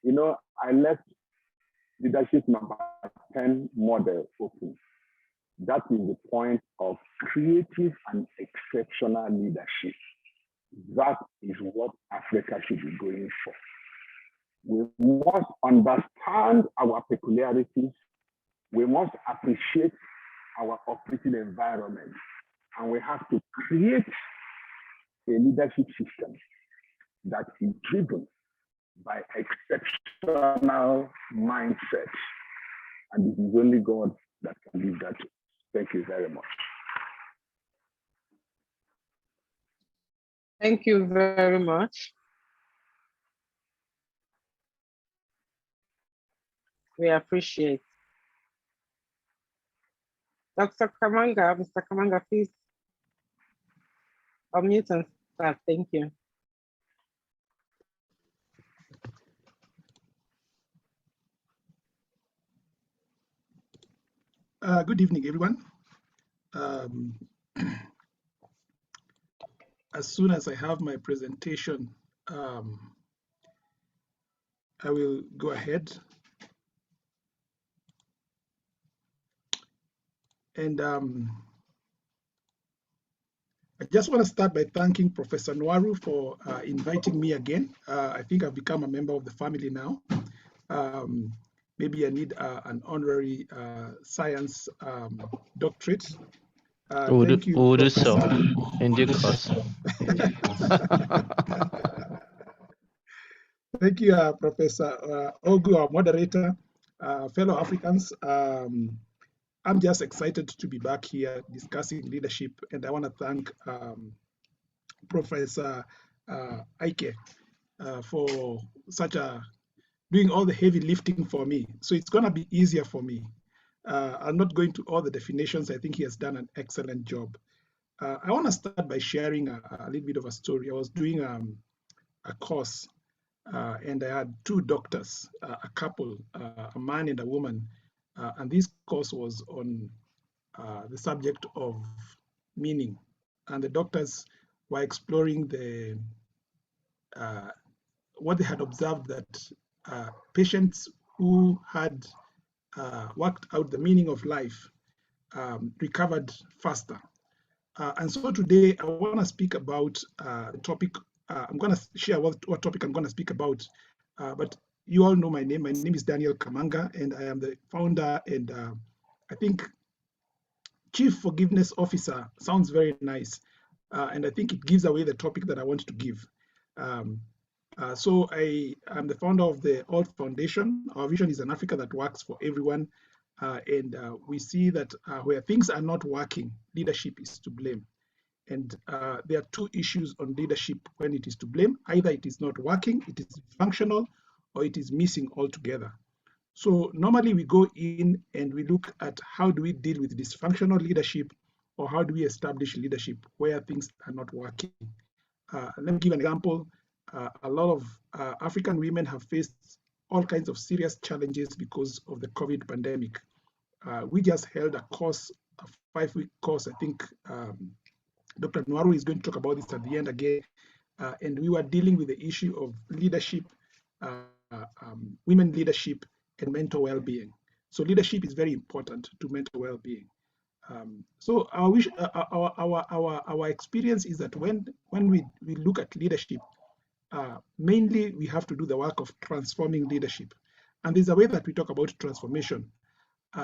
S3: You know, I left leadership number 10 model open. That is the point of creative and exceptional leadership. That is what Africa should be going for. We must understand our peculiarities. We must appreciate our operating environment. And we have to create a leadership system that is driven by exceptional mindset. And it is only God that can give that. Thank you very much.
S2: Thank you very much. We appreciate. Dr. Kamanga, Mr. Kamanga, please unmute and start. Thank you.
S5: Good evening, everyone. As soon as I have my presentation, I will go ahead. And I just want to start by thanking Professor Nwaru for inviting me again. I think I've become a member of the family now. Maybe I need an honorary science doctorate. Thank you,
S1: we'll do
S5: Professor.
S1: so in due course.
S5: Thank you, Professor Ogu, our moderator, fellow Africans. I'm just excited to be back here discussing leadership, and I want to thank Professor Ike for doing all the heavy lifting for me. So it's going to be easier for me. I'm not going to all the definitions. I think he has done an excellent job. I want to start by sharing a little bit of a story. I was doing a course, and I had two doctors, a couple, a man and a woman, and this course was on the subject of meaning. And the doctors were exploring what they had observed, that patients who had worked out the meaning of life recovered faster. And so today I want to speak about the topic. I'm going to share what topic I'm going to speak about, but you all know my name. My name is Daniel Kamanga, and I am the founder and I think Chief Forgiveness Officer sounds very nice, and I think it gives away the topic that I want to give. So I am the founder of the Alt Foundation. Our vision is an Africa that works for everyone, and we see that where things are not working, leadership is to blame. And there are two issues on leadership when it is to blame. Either it is not working, it is functional, or it is missing altogether. So normally we go in and we look at how do we deal with dysfunctional leadership, or how do we establish leadership where things are not working. Let me give an example. A lot of African women have faced all kinds of serious challenges because of the COVID pandemic. We just held a course, a 5-week course. I think Dr. Nwaru is going to talk about this at the end again. And we were dealing with the issue of leadership, women leadership, and mental well-being. So leadership is very important to mental well-being. So our experience is that when we look at leadership, mainly we have to do the work of transforming leadership. And there's a way that we talk about transformation.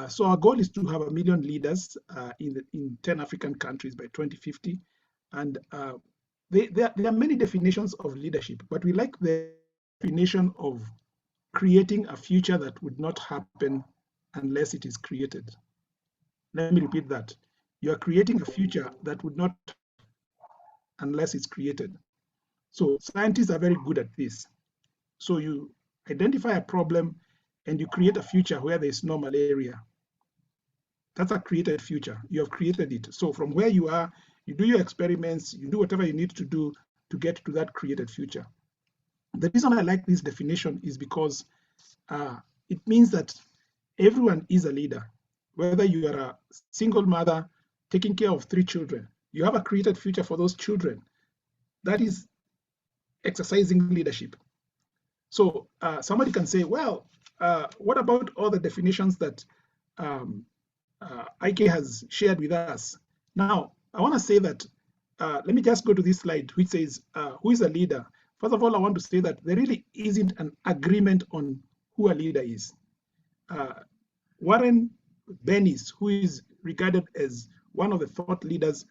S5: So our goal is to have 1 million leaders in 10 African countries by 2050. And there are many definitions of leadership, but we like the definition of creating a future that would not happen unless it is created. Let me repeat that. You are creating a future that would not unless it's created. So scientists are very good at this. So you identify a problem and you create a future where there is no malaria. That's a created future. You have created it. So from where you are, you do your experiments, you do whatever you need to do to get to that created future. The reason I like this definition is because it means that everyone is a leader. Whether you are a single mother taking care of 3 children, you have a created future for those children. That is exercising leadership. So somebody can say, well, what about all the definitions that Ike has shared with us? Now, I want to say that, let me just go to this slide, which says, who is a leader? First of all, I want to say that there really isn't an agreement on who a leader is. Warren Bennis, who is regarded as one of the thought leaders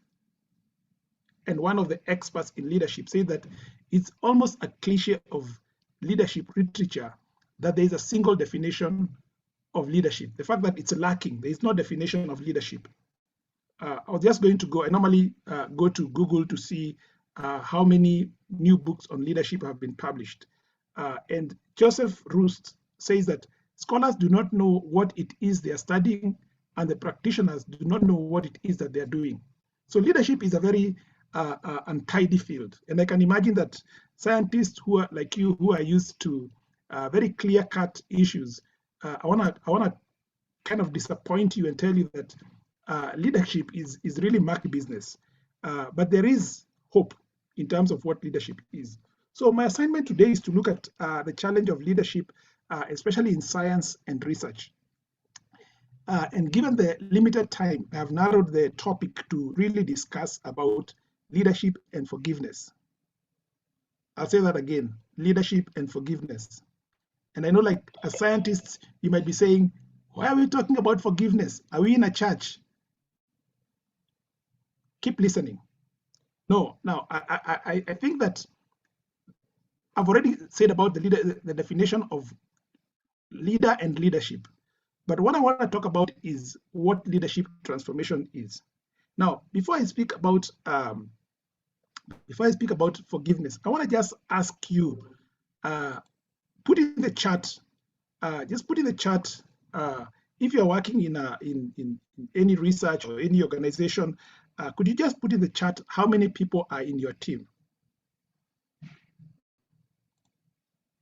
S5: and one of the experts in leadership, say that it's almost a cliche of leadership literature that there is a single definition of leadership. The fact that it's lacking, there is no definition of leadership. I was just going to go, I normally go to Google to see how many new books on leadership have been published. And Joseph Roost says that scholars do not know what it is they are studying, and the practitioners do not know what it is that they are doing. So leadership is a very untidy field. And I can imagine that scientists who are like you, who are used to very clear-cut issues, I wanna kind of disappoint you and tell you that leadership is really murky business. But there is hope in terms of what leadership is. So my assignment today is to look at the challenge of leadership, especially in science and research. And given the limited time, I have narrowed the topic to really discuss about leadership and forgiveness. I'll say that again, leadership and forgiveness. And I know, like, as scientists, you might be saying, why are we talking about forgiveness? Are we in a church? Keep listening. No, now, I think that I've already said about the definition of leader and leadership. But what I want to talk about is what leadership transformation is. Now, before I speak about forgiveness, I want to just ask you, put in the chat, just put in the chat, if you're working in any research or any organization, could you just put in the chat how many people are in your team?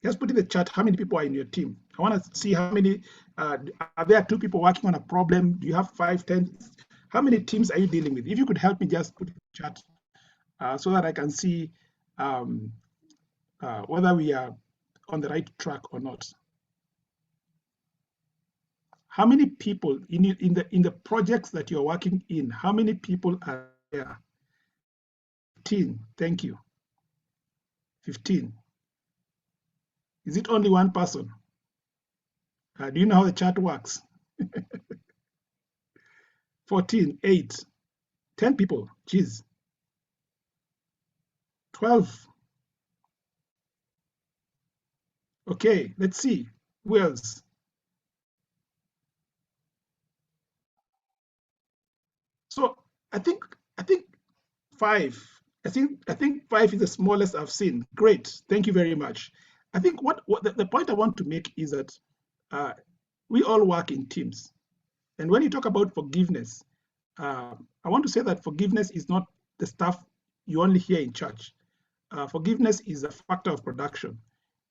S5: Just put in the chat how many people are in your team. I want to see how many, are there 2 people working on a problem? Do you have 5, 10? How many teams are you dealing with? If you could help me just put in the chat so that I can see whether we are on the right track or not. How many people in the projects that you're working in, how many people are there? 15, thank you. 15. Is it only one person? Do you know how the chat works? 14, 8, 10 people, geez. 12. Okay, let's see, who else? So I think 5. I think 5 is the smallest I've seen. Great, thank you very much. I think what the point I want to make is that we all work in teams. And when you talk about forgiveness, I want to say that forgiveness is not the stuff you only hear in church. Forgiveness is a factor of production.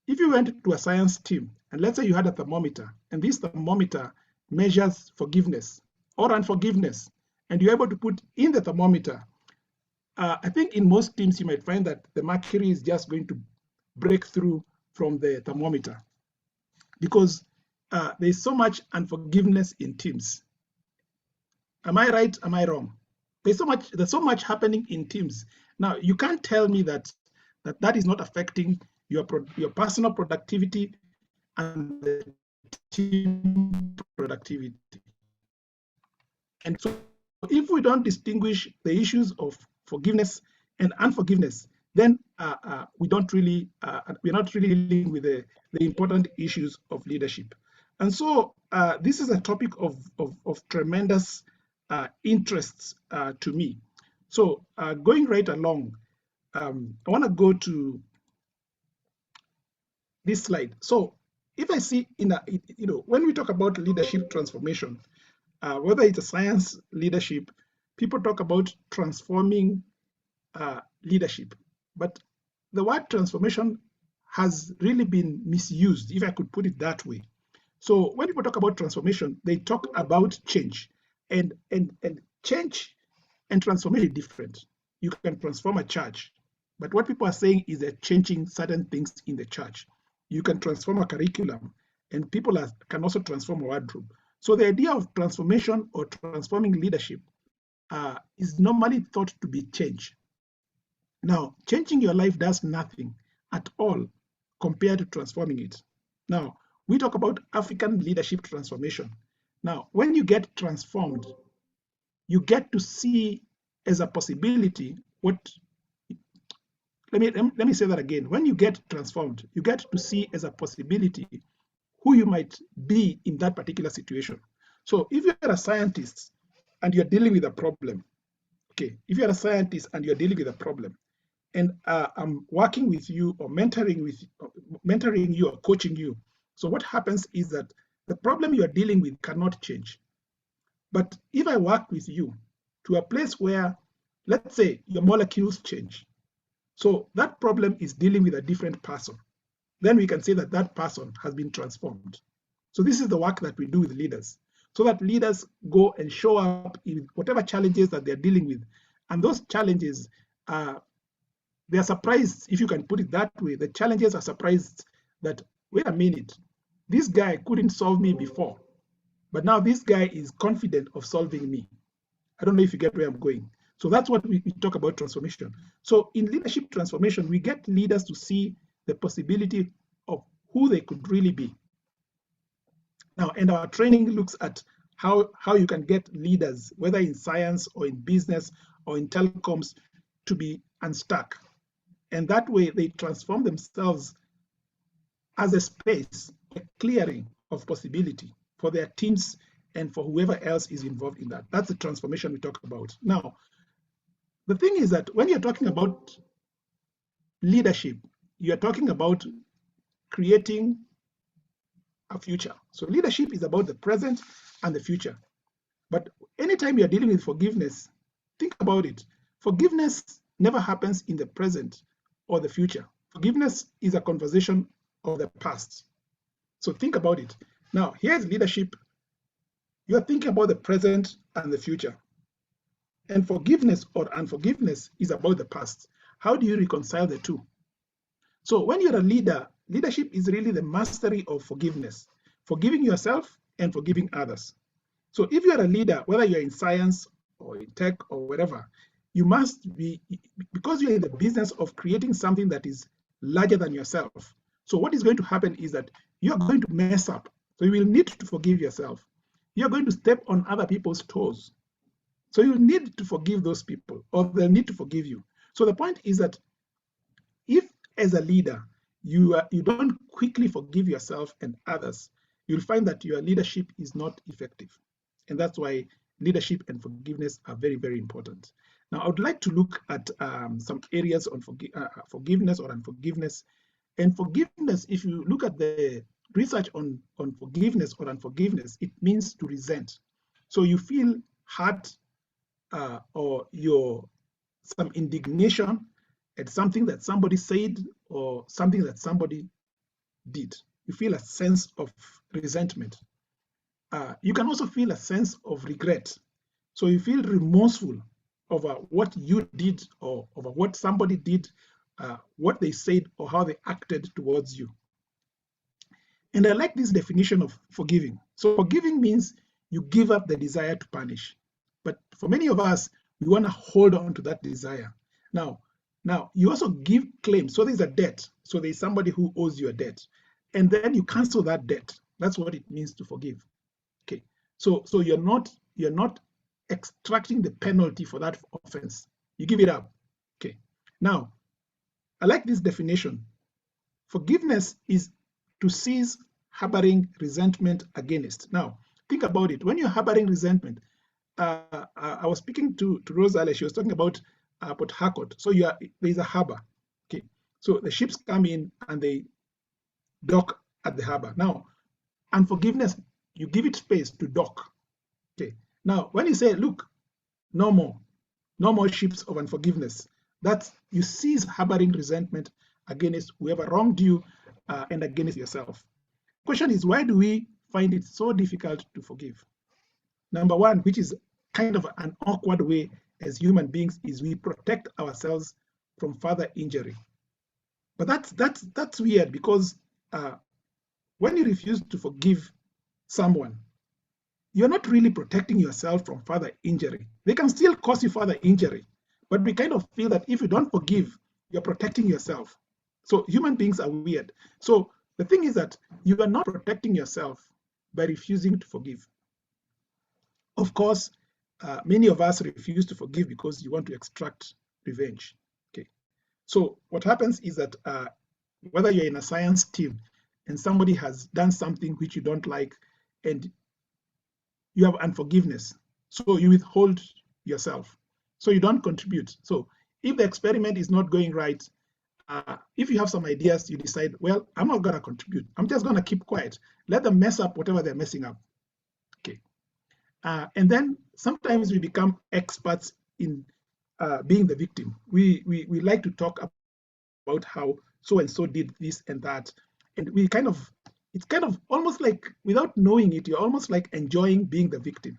S5: If you went to a science team, and let's say you had a thermometer, and this thermometer measures forgiveness or unforgiveness, and you're able to put in the thermometer, I think in most teams you might find that the mercury is just going to break through from the thermometer because there's so much unforgiveness in teams. Am I right? Am I wrong? There's so much happening in teams. Now you can't tell me that is not affecting your personal productivity and the team productivity. And so if we don't distinguish the issues of forgiveness and unforgiveness, then we're not really dealing with the important issues of leadership. And so this is a topic of tremendous interest to me. So going right along, I want to go to this slide. So if I see when we talk about leadership transformation, whether it's a science leadership, people talk about transforming leadership, but the word transformation has really been misused, if I could put it that way. So when people talk about transformation, they talk about change, and change and transformation is different. You can transform a church, but what people are saying is they're changing certain things in the church. You can transform a curriculum, and people can also transform a wardrobe. So the idea of transformation or transforming leadership is normally thought to be change. Now, changing your life does nothing at all compared to transforming it. Now, we talk about African leadership transformation. Now, when you get transformed, you get to see as a possibility what, let me say that again. When you get transformed, you get to see as a possibility who you might be in that particular situation. So if you're a scientist and you're dealing with a problem, okay, if you're a scientist and you're dealing with a problem, and I'm working with you or mentoring you or coaching you. So what happens is that the problem you are dealing with cannot change. But if I work with you to a place where, let's say, your molecules change, so that problem is dealing with a different person, then we can say that that person has been transformed. So this is the work that we do with leaders, so that leaders go and show up in whatever challenges that they're dealing with. And those challenges they are surprised, if you can put it that way. The challenges are surprised that, wait a minute, this guy couldn't solve me before, but now this guy is confident of solving me. I don't know if you get where I'm going. So that's what we talk about transformation. So in leadership transformation, we get leaders to see the possibility of who they could really be. Now, and our training looks at how you can get leaders, whether in science or in business or in telecoms, to be unstuck. And that way they transform themselves as a space, a clearing of possibility for their teams and for whoever else is involved in that. That's the transformation we talk about. Now, the thing is that when you're talking about leadership, you're talking about creating a future. So leadership is about the present and the future. But anytime you're dealing with forgiveness, think about it. Forgiveness never happens in the present or the future. Forgiveness is a conversation of the past. So think about it. Now, here's leadership. You're thinking about the present and the future. And forgiveness or unforgiveness is about the past. How do you reconcile the two? So when you're a leader, leadership is really the mastery of forgiveness, forgiving yourself and forgiving others. So if you're a leader, whether you're in science or in tech or whatever, you must be, because you're in the business of creating something that is larger than yourself. So what is going to happen is that you're going to mess up. So you will need to forgive yourself. You're going to step on other people's toes. So you need to forgive those people, or they'll need to forgive you. So the point is that if as a leader, you don't quickly forgive yourself and others, you'll find that your leadership is not effective. And that's why leadership and forgiveness are very, very important. Now, I would like to look at some areas on forgiveness or unforgiveness. And forgiveness, if you look at the research on forgiveness or unforgiveness, it means to resent. So you feel hurt or some indignation at something that somebody said or something that somebody did. You feel a sense of resentment. You can also feel a sense of regret. So you feel remorseful over what you did or over what somebody did, what they said or how they acted towards you. And I like this definition of forgiving. So forgiving means you give up the desire to punish. But for many of us, we want to hold on to that desire. Now, you also give claims. So there's a debt. So there's somebody who owes you a debt. And then you cancel that debt. That's what it means to forgive. Okay. So you're not extracting the penalty for that offense. You give it up. Okay. Now, I like this definition. Forgiveness is to cease harboring resentment against. Now, think about it. When you're harboring resentment, I was speaking to Rosalie. She was talking about Port Harcourt. So there's a harbor. Okay. So the ships come in and they dock at the harbor. Now, unforgiveness, you give it space to dock. Okay. Now, when you say, look, no more ships of unforgiveness, that's you cease harboring resentment against whoever wronged you and against yourself. The question is, why do we find it so difficult to forgive? Number one, which is kind of an awkward way as human beings, is we protect ourselves from further injury. But that's weird, because when you refuse to forgive someone, you're not really protecting yourself from further injury. They can still cause you further injury, but we kind of feel that if you don't forgive, you're protecting yourself. So human beings are weird. So the thing is that you are not protecting yourself by refusing to forgive. Of course, many of us refuse to forgive because you want to extract revenge. Okay. So what happens is that whether you're in a science team and somebody has done something which you don't like, and you have unforgiveness, so you withhold yourself, so you don't contribute. So if the experiment is not going right, if you have some ideas, you decide, well, I'm not going to contribute. I'm just going to keep quiet. Let them mess up whatever they're messing up. Okay. And then sometimes we become experts in being the victim. We like to talk about how so and so did this and that, and it's kind of almost like, without knowing it, you're almost like enjoying being the victim.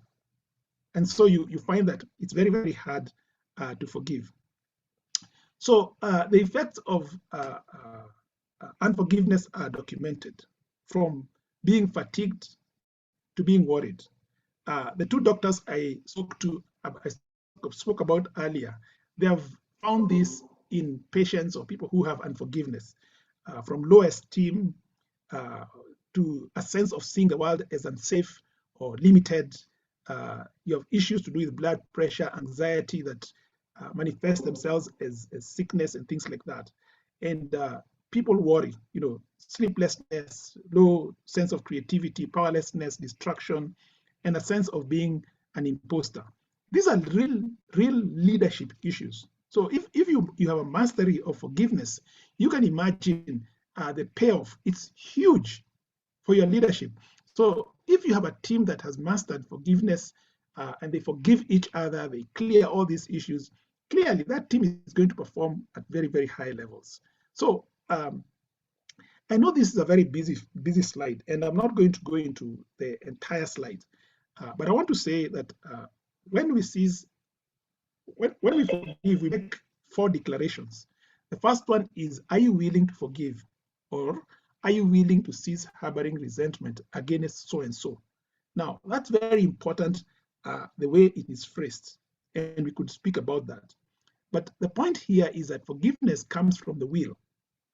S5: And so you find that it's very, very hard to forgive. So the effects of unforgiveness are documented, from being fatigued to being worried. The two doctors I spoke about earlier, they have found this in patients or people who have unforgiveness, from low esteem to a sense of seeing the world as unsafe or limited. You have issues to do with blood pressure, anxiety that manifest themselves as sickness and things like that. And people worry, sleeplessness, low sense of creativity, powerlessness, distraction, and a sense of being an imposter. These are real leadership issues. So if you have a mastery of forgiveness, you can imagine the payoff. It's huge for your leadership. So if you have a team that has mastered forgiveness and they forgive each other, they clear all these issues, clearly that team is going to perform at very, very high levels. So I know this is a very busy slide, and I'm not going to go into the entire slide, but I want to say that when we forgive, we make 4 declarations. The first one is, are you willing to forgive? Or are you willing to cease harboring resentment against so and so? Now, that's very important, the way it is phrased, and we could speak about that. But the point here is that forgiveness comes from the will.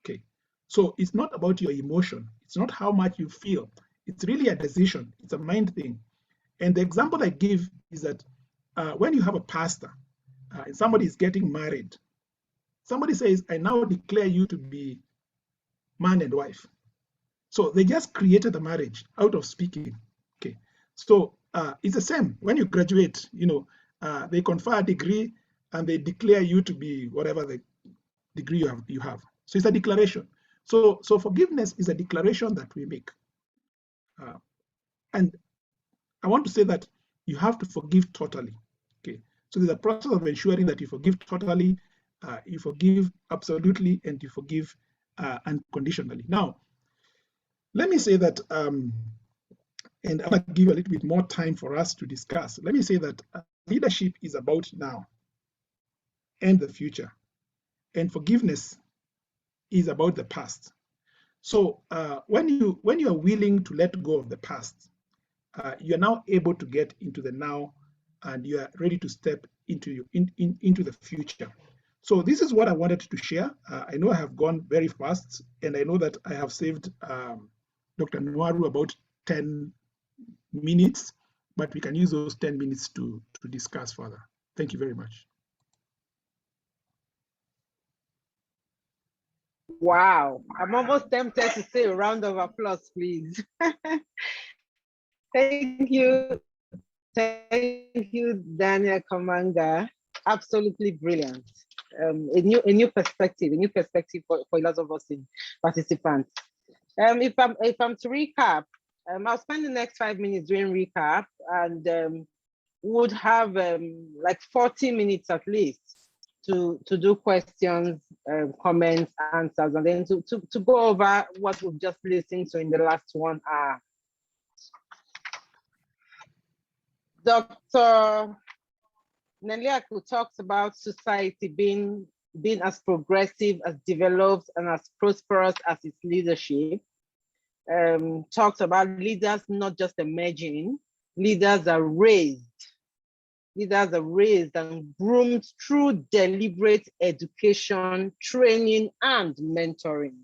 S5: Okay, so it's not about your emotion. It's not how much you feel. It's really a decision. It's a mind thing. And the example I give is that when you have a pastor and somebody is getting married, somebody says, I now declare you to be man and wife. So they just created the marriage out of speaking. Okay, so it's the same when you graduate. They confer a degree and they declare you to be whatever the degree you have. So it's a declaration. So forgiveness is a declaration that we make. And I want to say that you have to forgive totally. Okay, so there's a process of ensuring that you forgive totally, you forgive absolutely, and you forgive unconditionally. Now, let me say that, and I'm going to give a little bit more time for us to discuss. Let me say that leadership is about now and the future, and forgiveness is about the past. So when you are willing to let go of the past, you are now able to get into the now, and you are ready to step into the future. So this is what I wanted to share. I know I have gone very fast, and I know that I have saved Dr. Nwaru about 10 minutes, but we can use those 10 minutes to discuss further. Thank you very much.
S2: Wow, I'm almost tempted to say a round of applause, please. Thank you. Thank you, Daniel Kamanga. Absolutely brilliant. A new perspective for a lot of us in participants. If I'm to recap, I'll spend the next 5 minutes doing recap, and would have like 40 minutes at least to do questions, comments, answers, and then to go over what we've just listened to in the last 1 hour. Dr. Neliaku talks about society being as progressive, as developed, and as prosperous as its leadership. Talks about leaders not just emerging, leaders are raised. Leaders are raised and groomed through deliberate education, training, and mentoring.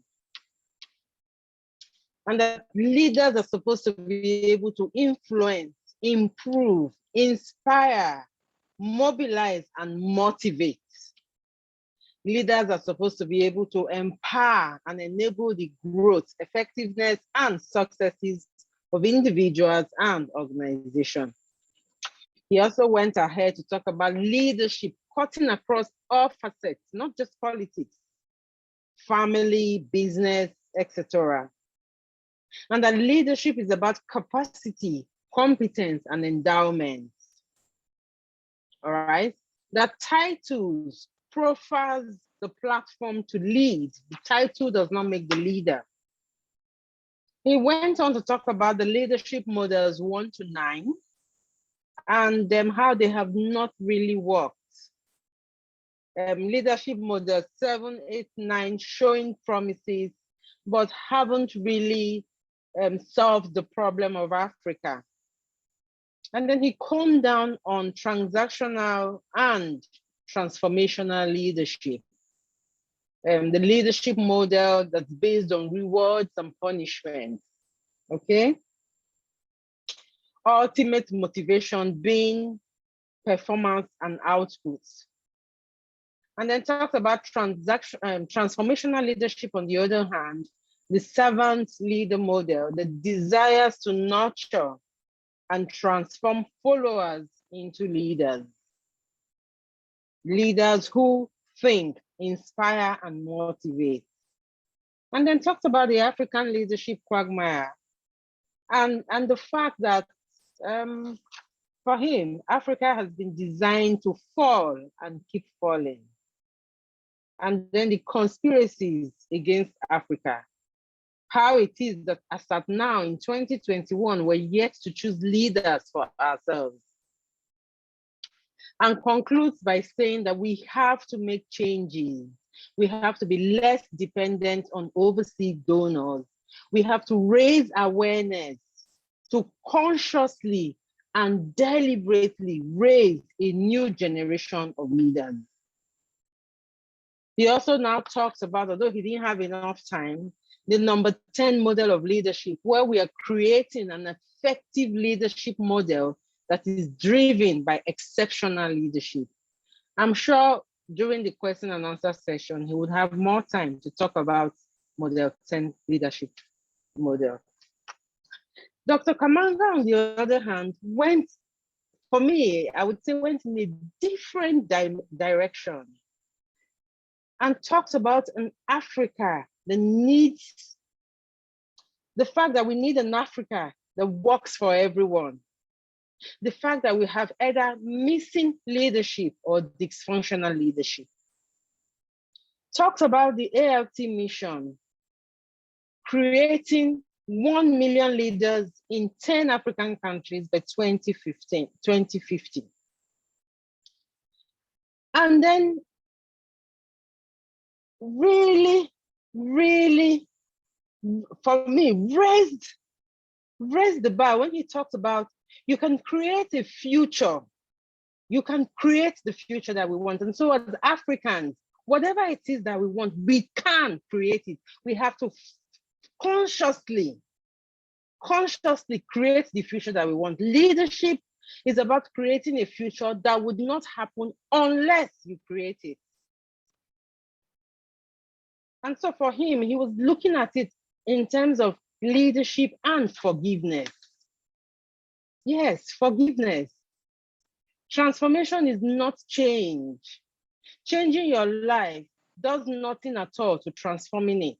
S2: And that leaders are supposed to be able to influence, improve, inspire, mobilize, and motivate. Leaders are supposed to be able to empower and enable the growth, effectiveness, and successes of individuals and organizations. He also went ahead to talk about leadership cutting across all facets, not just politics, family, business, etc. And that leadership is about capacity, competence, and endowment. All right? That titles, profiles the platform to lead. The title does not make the leader. He went on to talk about the leadership models 1 to 9 and how they have not really worked. Leadership models 7, 8, 9 showing promises, but haven't really solved the problem of Africa. And then he calmed down on transactional and transformational leadership. The leadership model that's based on rewards and punishment, okay? Ultimate motivation being performance and outputs. And then talks about transformational leadership on the other hand, the servant leader model that desires to nurture and transform followers into leaders. Leaders who think, inspire, and motivate. And then talks about the African leadership quagmire and the fact that for him, Africa has been designed to fall and keep falling. And then the conspiracies against Africa. How it is that as at now in 2021, we're yet to choose leaders for ourselves. And concludes by saying that we have to make changes. We have to be less dependent on overseas donors. We have to raise awareness to consciously and deliberately raise a new generation of leaders. He also now talks about, although he didn't have enough time, the number 10 model of leadership, where we are creating an effective leadership model that is driven by exceptional leadership. I'm sure during the question and answer session, he would have more time to talk about model 10 leadership model. Dr. Kamanga, on the other hand, went, for me, I would say went in a different direction and talks about an Africa that needs, the fact that we need an Africa that works for everyone. The fact that we have either missing leadership or dysfunctional leadership. Talks about the ALT mission, creating 1 million leaders in 10 African countries by 2050. And then really, for me, raised the bar when he talks about you can create a future. You can create the future that we want. And so as Africans, whatever it is that we want, we can create it. We have to consciously create the future that we want. Leadership is about creating a future that would not happen unless you create it. And so for him, he was looking at it in terms of leadership and forgiveness. Yes, forgiveness. Transformation is not change. Changing your life does nothing at all to transforming it.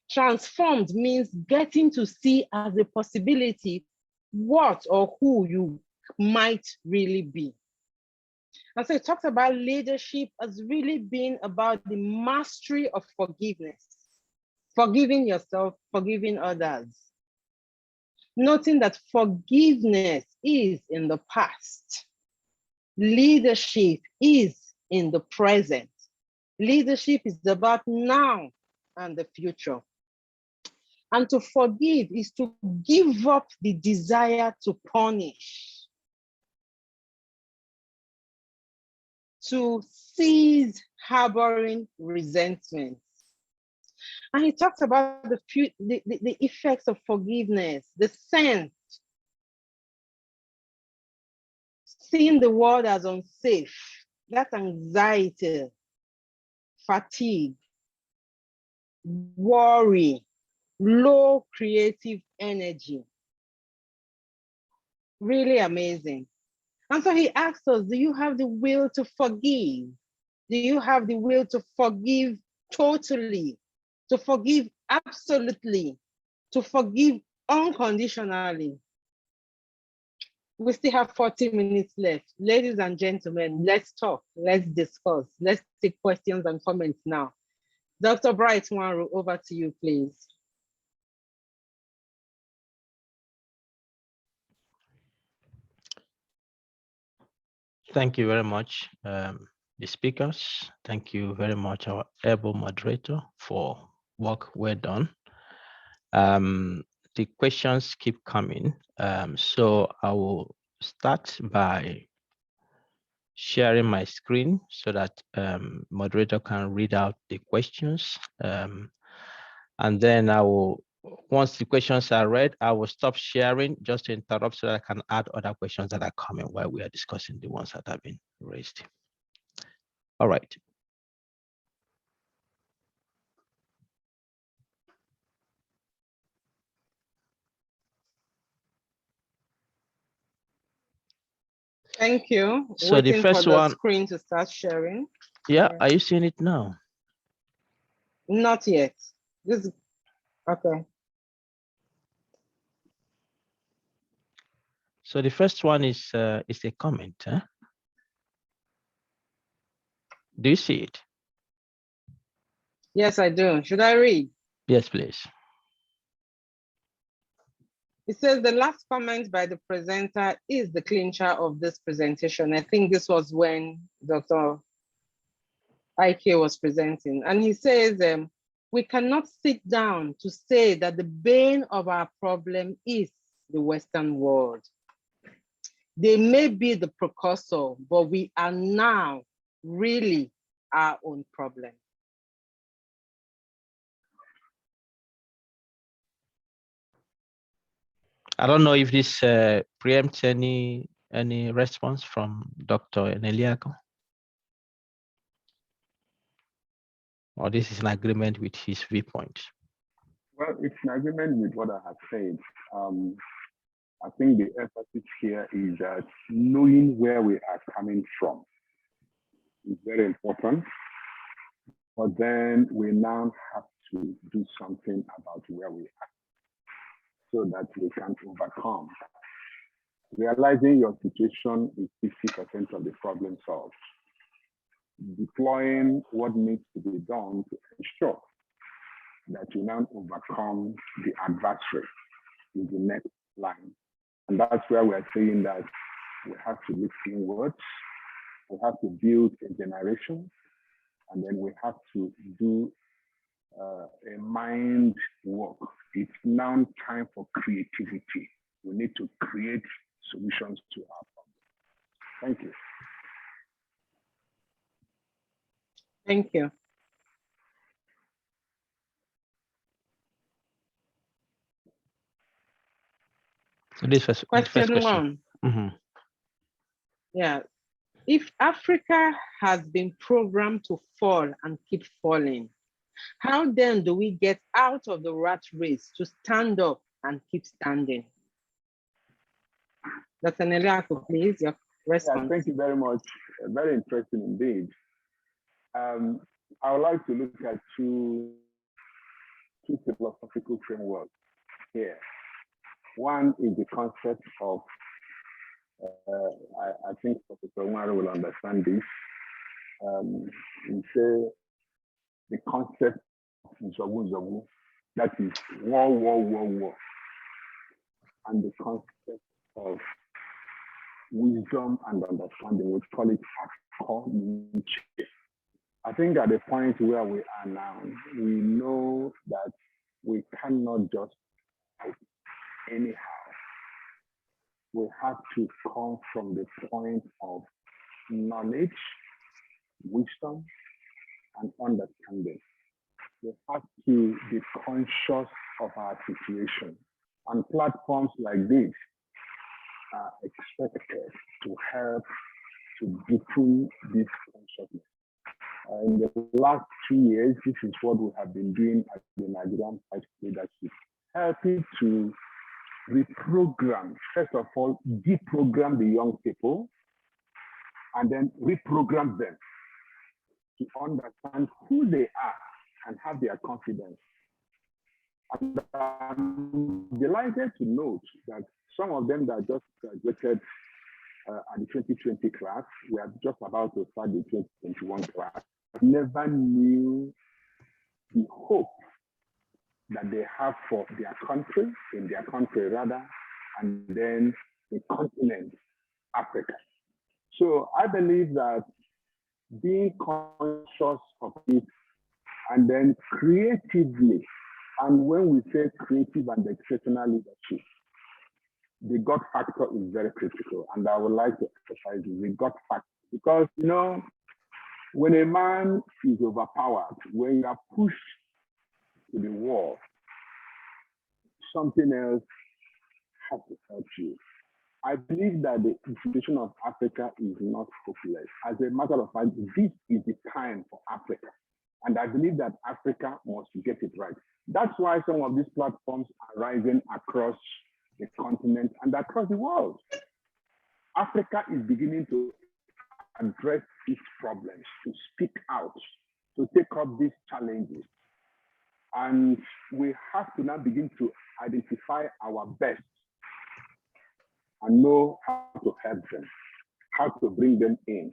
S2: Transformed means getting to see as a possibility what or who you might really be. And so it talks about leadership as really being about the mastery of forgiveness, forgiving yourself, forgiving others. Noting that forgiveness is in the past. Leadership is in the present. Leadership is about now and the future. And to forgive is to give up the desire to punish, to cease harboring resentment. And he talks about the effects of forgiveness, the sense, seeing the world as unsafe, that anxiety, fatigue, worry, low creative energy. Really amazing. And so he asks us, do you have the will to forgive? Do you have the will to forgive totally, to forgive absolutely, to forgive unconditionally? We still have 40 minutes left. Ladies and gentlemen, let's talk, let's discuss, let's take questions and comments now. Dr. Bright Nwaru, over to you, please.
S1: Thank you very much, the speakers. Thank you very much, our able moderator, for work well done. The questions keep coming. So I will start by sharing my screen so that moderator can read out the questions. And then I will, once the questions are read, I will stop sharing just to interrupt so that I can add other questions that are coming while we are discussing the ones that have been raised. All right.
S2: Thank you.
S1: So
S2: waiting
S1: the first
S2: for the
S1: one,
S2: screen to start sharing.
S1: yeah, are you seeing it now?
S2: Not yet. This, okay.
S1: So the first one is a comment. Huh? Do you see it?
S2: Yes, I do. Should I read?
S1: Yes, please.
S2: It says the last comment by the presenter is the clincher of this presentation. I think this was when Dr. Ike was presenting. And he says, we cannot sit down to say that the bane of our problem is the Western world. They may be the precursor, but we are now really our own problem.
S1: I don't know if this preempts any response from Dr. Neliaku, or this is an agreement with his viewpoint.
S3: Well, it's an agreement with what I have said. I think the emphasis here is that knowing where we are coming from is very important. But then we now have to do something about where we are so that we can overcome. Realizing your situation is 50% of the problem solved. Deploying what needs to be done to ensure that you now overcome the adversary is the next line. And that's where we're saying that we have to look inwards, we have to build a generation, and then we have to do a mind work. It's now time for creativity. We need to create solutions to our problems. Thank you.
S2: Thank you.
S1: So this was
S2: Question one.
S1: Mm-hmm.
S2: Yeah. If Africa has been programmed to fall and keep falling, How then do we get out of the rat race to stand up and keep standing? Dr. Neliaku, please, your response.
S3: Yeah, thank you very much. Very interesting indeed. I would like to look at two philosophical frameworks here. One is the concept of, I think Professor Umar will understand this. We say the concept of Nzogu, that is war, and the concept of wisdom and understanding, we call it Akko. I think at the point where we are now, we know that we cannot just fight anyhow. We have to come from the point of knowledge, wisdom, and understanding. We have to be conscious of our situation. And platforms like this are expected to help to deepen this consciousness. In the last 2 years, this is what we have been doing at the Nigerian Fight Leadership, helping to reprogram, first of all, deprogram the young people, and then reprogram them to understand who they are and have their confidence. And I'm delighted to note that some of them that just graduated at the 2020 class, we are just about to start the 2021 class, never knew the hope that they have for their country, in their country rather, and then the continent, Africa. So I believe that being conscious of it and then creatively, and when we say creative and exceptional leadership, the God factor is very critical, and I would like to emphasize the God factor, because you know, when a man is overpowered, when you are pushed to the wall, something else has to help you. I believe that the situation of Africa is not hopeless. As a matter of fact, this is the time for Africa. And I believe that Africa must get it right. That's why some of these platforms are rising across the continent and across the world. Africa is beginning to address these problems, to speak out, to take up these challenges. And we have to now begin to identify our best and know how to help them, how to bring them in,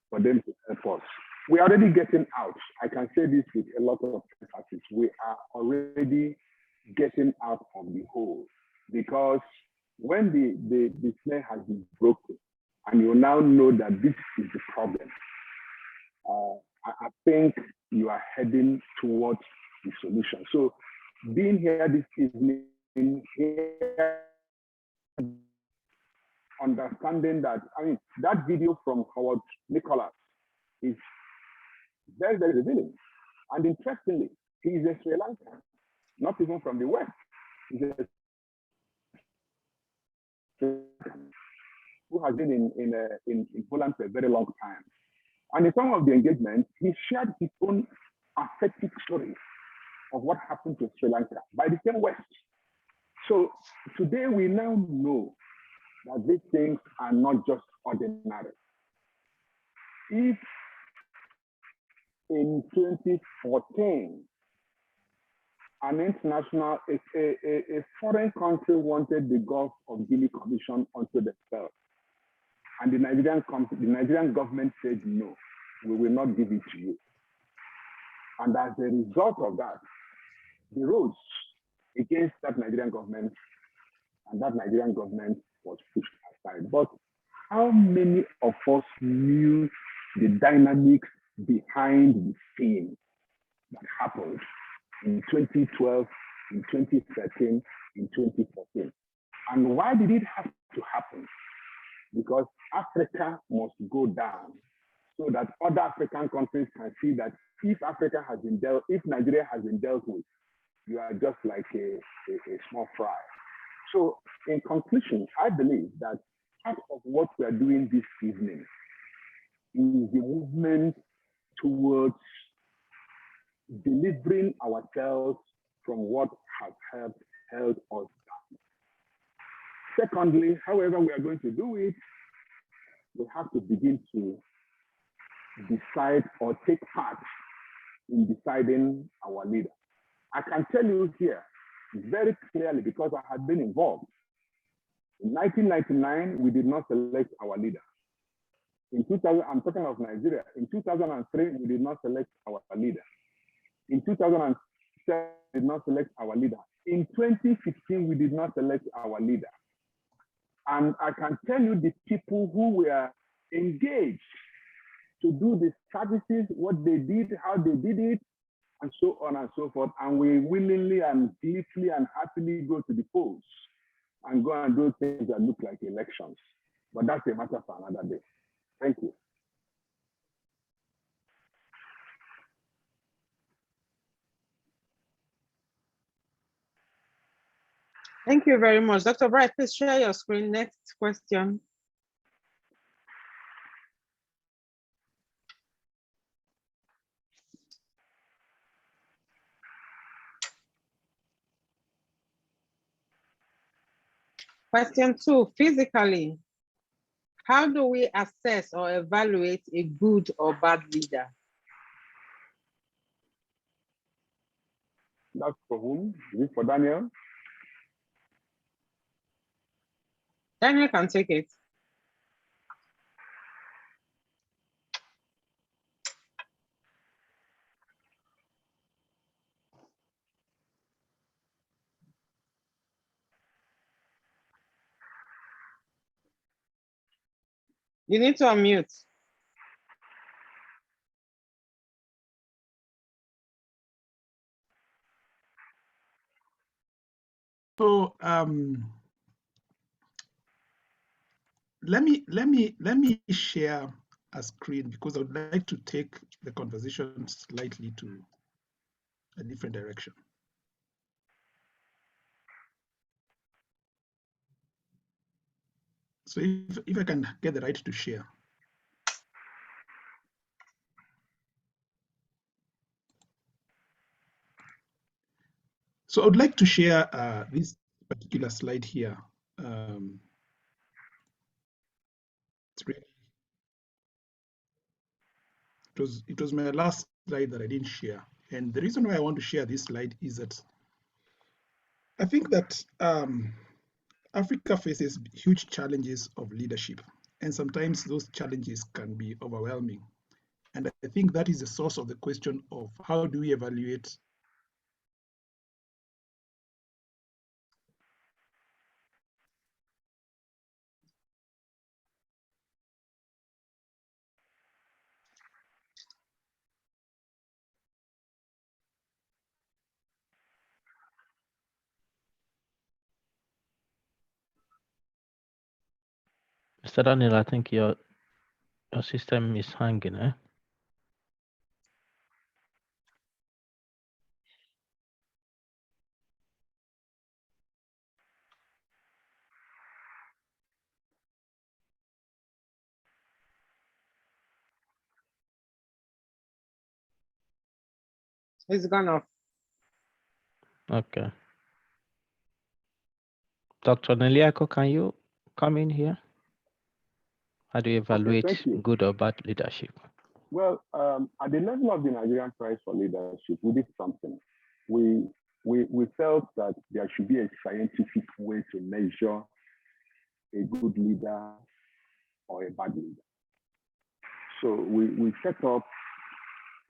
S3: for them to help us. We are already getting out. I can say this with a lot of emphasis. We are already getting out of the hole, because when the snare has been broken and you now know that this is the problem, I think you are heading towards the solution. So being here this evening, here, understanding that, I mean, that video from Howard Nicholas is very, very revealing. And interestingly, he is a Sri Lankan, not even from the West. He's a who has been in Poland for a very long time. And in some of the engagements, he shared his own authentic story of what happened to Sri Lanka by the same West. So today we now know that these things are not just ordinary. If in 2014, an international, a foreign country wanted the Gulf of Guinea Commission onto themselves, and the Nigerian government said, no, we will not give it to you. And as a result of that, they rose against that Nigerian government, and that Nigerian government was pushed aside. But how many of us knew the dynamics behind the scene that happened in 2012, in 2013, in 2014? And why did it have to happen? Because Africa must go down so that other African countries can see that if Africa has been dealt, if Nigeria has been dealt with, you are just like a small fry. So in conclusion, I believe that part of what we are doing this evening is the movement towards delivering ourselves from what has held us down. Secondly, however we are going to do it, we have to begin to decide or take part in deciding our leader. I can tell you here very clearly because I had been involved. In 1999, we did not select our leader. In 2000, I'm talking of Nigeria. In 2003, we did not select our leader. In 2007, we did not select our leader. In 2015, we did not select our leader. And I can tell you the people who were engaged to do the services, what they did, how they did it, and so on and so forth. And we willingly and gleefully and happily go to the polls and go and do things that look like elections. But that's a matter for another day. Thank you.
S2: Thank you very much. Dr. Bright, please share your screen. Next question. Question 2, physically, how do we assess or evaluate a good or bad leader?
S3: That's for whom? Is it for Daniel?
S2: Daniel can take it. You need to unmute.
S5: So let me share a screen because I would like to take the conversation slightly to a different direction. So if I can get the right to share. So I would like to share this particular slide here. It was my last slide that I didn't share. And the reason why I want to share this slide is that I think that Africa faces huge challenges of leadership. And sometimes those challenges can be overwhelming. And I think that is the source of the question of how do we evaluate
S1: Mr. Daniel, I think your system is hanging, eh?
S2: It's gone off.
S1: Okay. Dr. Neliaku, can you come in here? How do you evaluate good or bad leadership?
S3: Well, at the level of the Nigerian Prize for Leadership, we did something. We felt that there should be a scientific way to measure a good leader or a bad leader. So we set up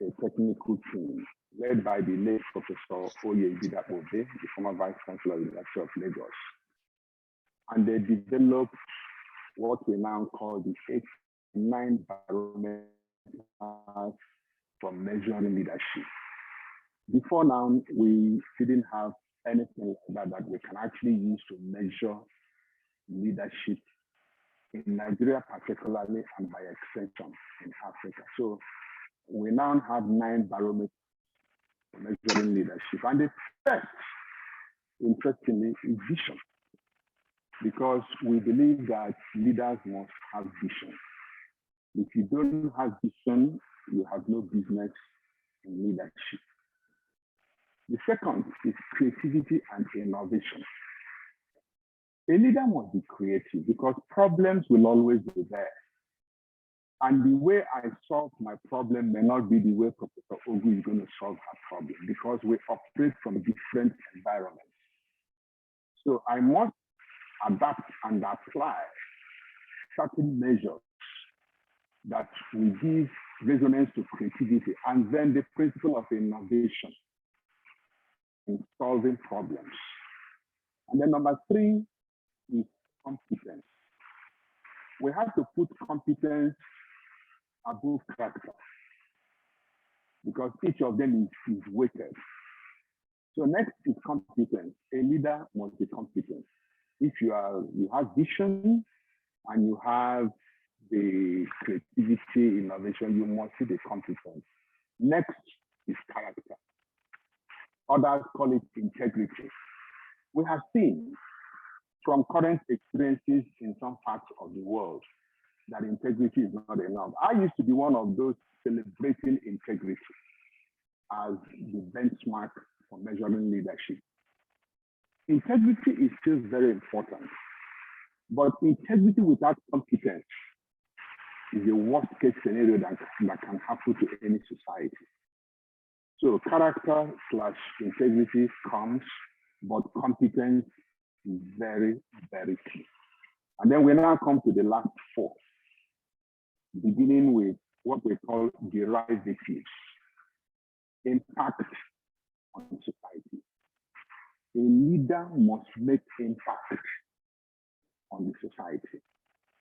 S3: a technical team led by the late Professor Oyebidapobe, the former Vice Chancellor of the University of Lagos. And they developed what we now call the 9 barometers for measuring leadership. Before now, we didn't have anything like that we can actually use to measure leadership in Nigeria particularly, and by extension in Africa. So we now have 9 barometers for measuring leadership. And the first, interestingly, is vision. Because we believe that leaders must have vision. If you don't have vision, you have no business in leadership. The second is creativity and innovation. A leader must be creative because problems will always be there. And the way I solve my problem may not be the way Professor Ogu is going to solve her problem because we operate from different environments. So I must adapt and apply certain measures that will give resonance to creativity, and then the principle of innovation in solving problems. And then number three is competence. We have to put competence above character because each of them is weighted. So next is competence. A leader must be competent. If you have vision and you have the creativity, innovation, you must see the competence. Next is character. Others call it integrity. We have seen from current experiences in some parts of the world that integrity is not enough. I used to be one of those celebrating integrity as the benchmark for measuring leadership. Integrity is still very important, but integrity without competence is the worst case scenario that can happen to any society. So character / integrity comes, but competence is very, very key. And then we now come to the last four, beginning with what we call derivatives, impact on society. A leader must make impact on the society.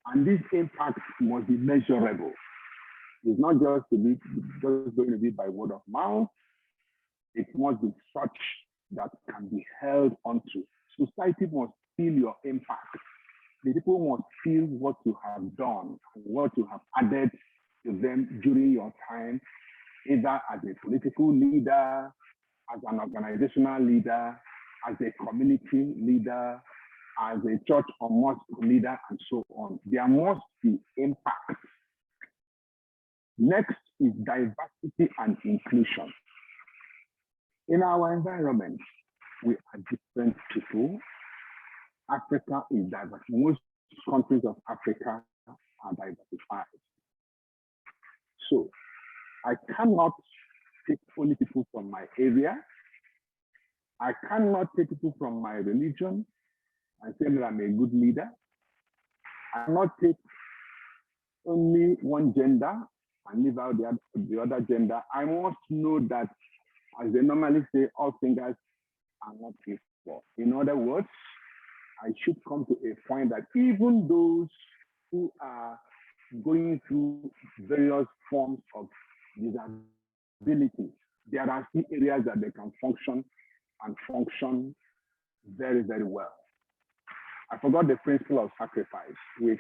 S3: And this impact must be measurable. It's not just going to be by word of mouth. It must be such that can be held onto. Society must feel your impact. The people must feel what you have done, what you have added to them during your time, either as a political leader, as an organizational leader, as a community leader, as a church or mosque leader, and so on. There must be impact. Next is diversity and inclusion. In our environment, we are different people. Africa is diverse. Most countries of Africa are diversified. So I cannot take only people from my area. I cannot take people from my religion and say that I'm a good leader. I cannot take only one gender and leave out the other gender. I must know that, as they normally say, all fingers are not equal. In other words, I should come to a point that even those who are going through various forms of disability, there are still areas that they can function and function very, very well. I forgot the principle of sacrifice. We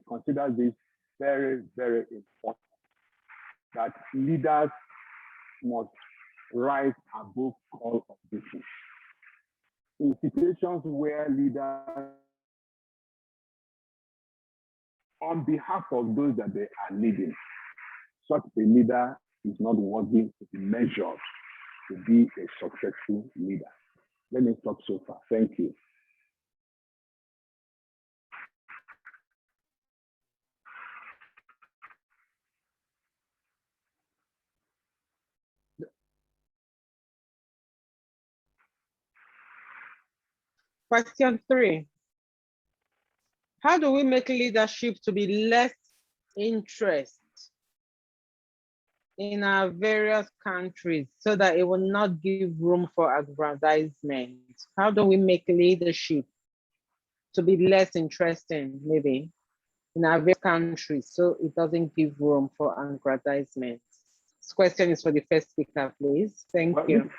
S3: consider this very, very important, that leaders must rise above call of duty. In situations where leaders, on behalf of those that they are leading, such a leader is not worthy to be measured to be a successful leader. Let me stop so far. Thank you.
S2: Question 3. How do we make leadership to be less interest in our various countries so that it will not give room for aggrandizement? How do we make leadership to be less interesting, maybe, in our various countries so it doesn't give room for aggrandizement? This question is for the first speaker, please. Thank you.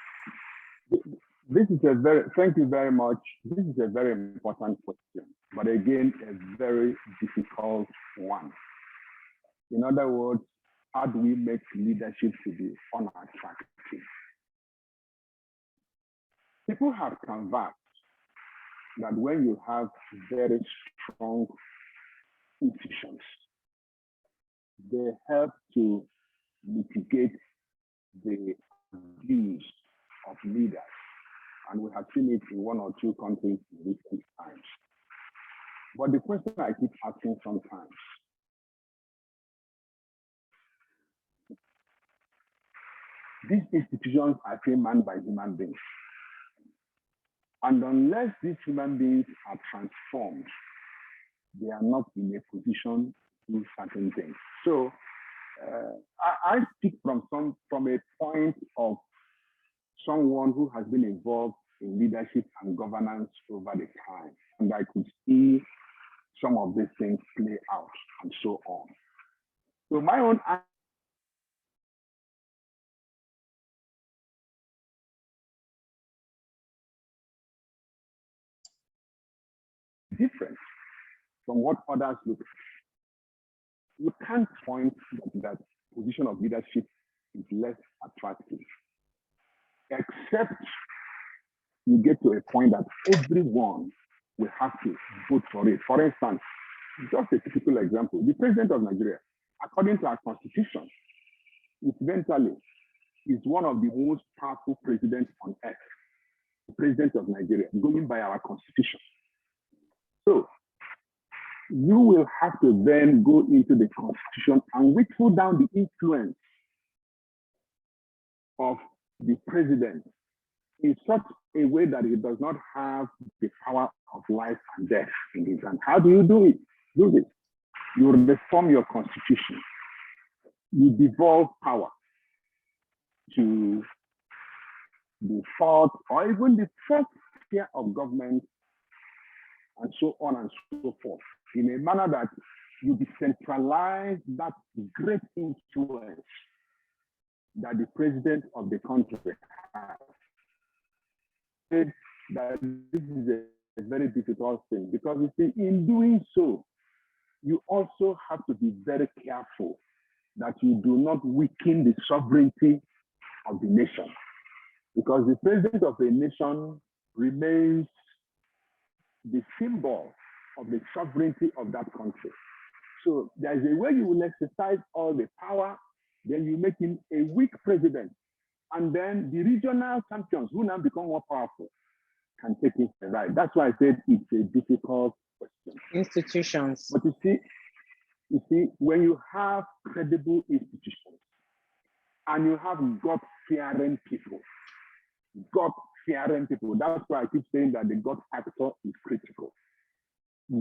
S3: Thank you very much. This is a very important question, but again, a very difficult one. In other words, how do we make leadership to be unattractive? People have conversed that when you have very strong institutions, they help to mitigate the abuse of leaders seen it in one or two countries in recent times. But the question I keep asking sometimes, these institutions are still manned by human beings. And unless these human beings are transformed, they are not in a position to do certain things. So I speak from a point of someone who has been involved in leadership and governance over the time. And I could see some of these things play out and so on. So my own different from what others look at. You can't point that position of leadership is less attractive, except you get to a point that everyone will have to vote for it. For instance, just a typical example, the president of Nigeria, according to our constitution, incidentally, is one of the most powerful presidents on earth, the president of Nigeria, going by our constitution. So you will have to then go into the constitution and whittle down the influence of the president in such a way that he does not have the power of life and death in his hand. How do you do it? Do this. You reform your constitution. You devolve power to the fourth or even the first tier of government, and so on and so forth, in a manner that you decentralize that great influence that the president of the country has. That this is a very difficult thing, because you see, in doing so, you also have to be very careful that you do not weaken the sovereignty of the nation, because the president of a nation remains the symbol of the sovereignty of that country. So there's a way you will exercise all the power, then you make him a weak president, and then the regional champions who now become more powerful can take it right. That's why I said it's a difficult question.
S2: Institutions.
S3: But you see, when you have credible institutions and you have God-fearing people, that's why I keep saying that the God factor is critical.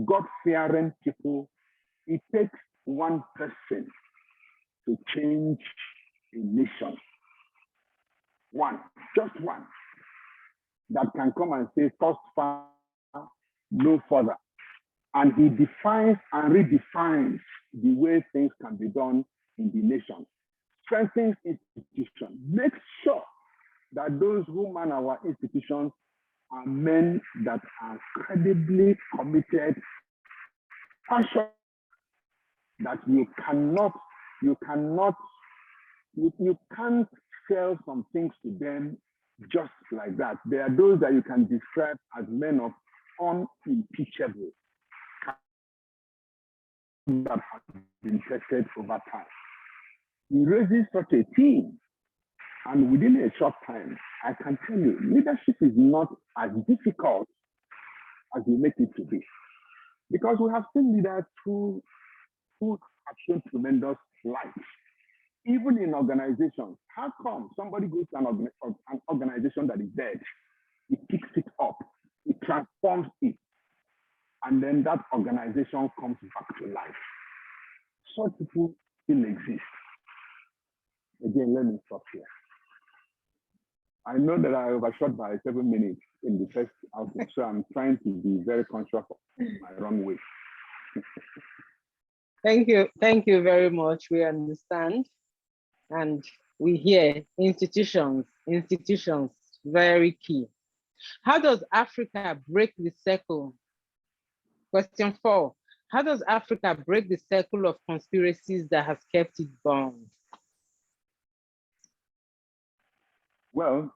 S3: God-fearing people, it takes one person to change a nation. One, just one, that can come and say, first far, no further. And he defines and redefines the way things can be done in the nation. Strengthens institutions. Makes sure that those who man our institutions are men that are credibly committed, passionate, that you can't sell some things to them just like that. There are those that you can describe as men of unimpeachable that have been tested over time. He raises such a team, and within a short time, I can tell you, leadership is not as difficult as we make it to be. Because we have seen leaders who have shown tremendous light. Even in organizations, how come somebody goes to an organization that is dead? He picks it up, he transforms it, and then that organization comes back to life. Such people still exist. Again, let me stop here. I know that I overshot by 7 minutes in the first outing, so I'm trying to be very conscious of my wrong way.
S2: Thank you very much. We understand. And we hear institutions, very key. How does Africa break the circle? Question 4. How does Africa break the circle of conspiracies that has kept it bound?
S3: Well,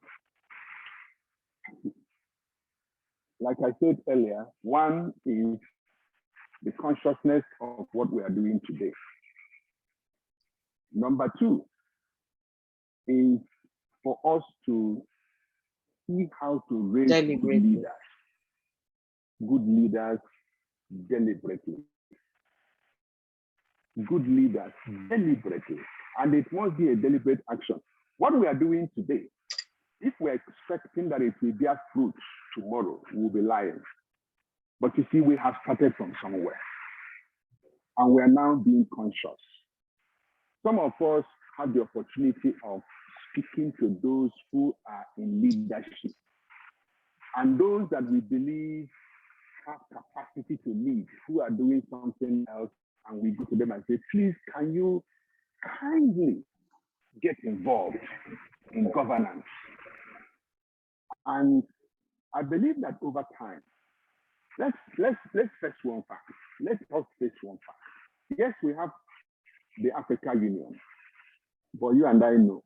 S3: like I said earlier, one is the consciousness of what we are doing today. Number 2 is for us to see how to raise
S2: Deliberately.
S3: good leaders deliberately. Good leaders deliberately. And it must be a deliberate action. What we are doing today, if we're expecting that it will bear fruit tomorrow, we'll be lying. But you see, we have started from somewhere. And we are now being conscious. Some of us have the opportunity of speaking to those who are in leadership and those that we believe have capacity to lead, who are doing something else, and we go to them and say, please, can you kindly get involved in governance? And I believe that over time, let's face one fact. Let's all face one fact. Yes, we have the Africa Union, but you and I know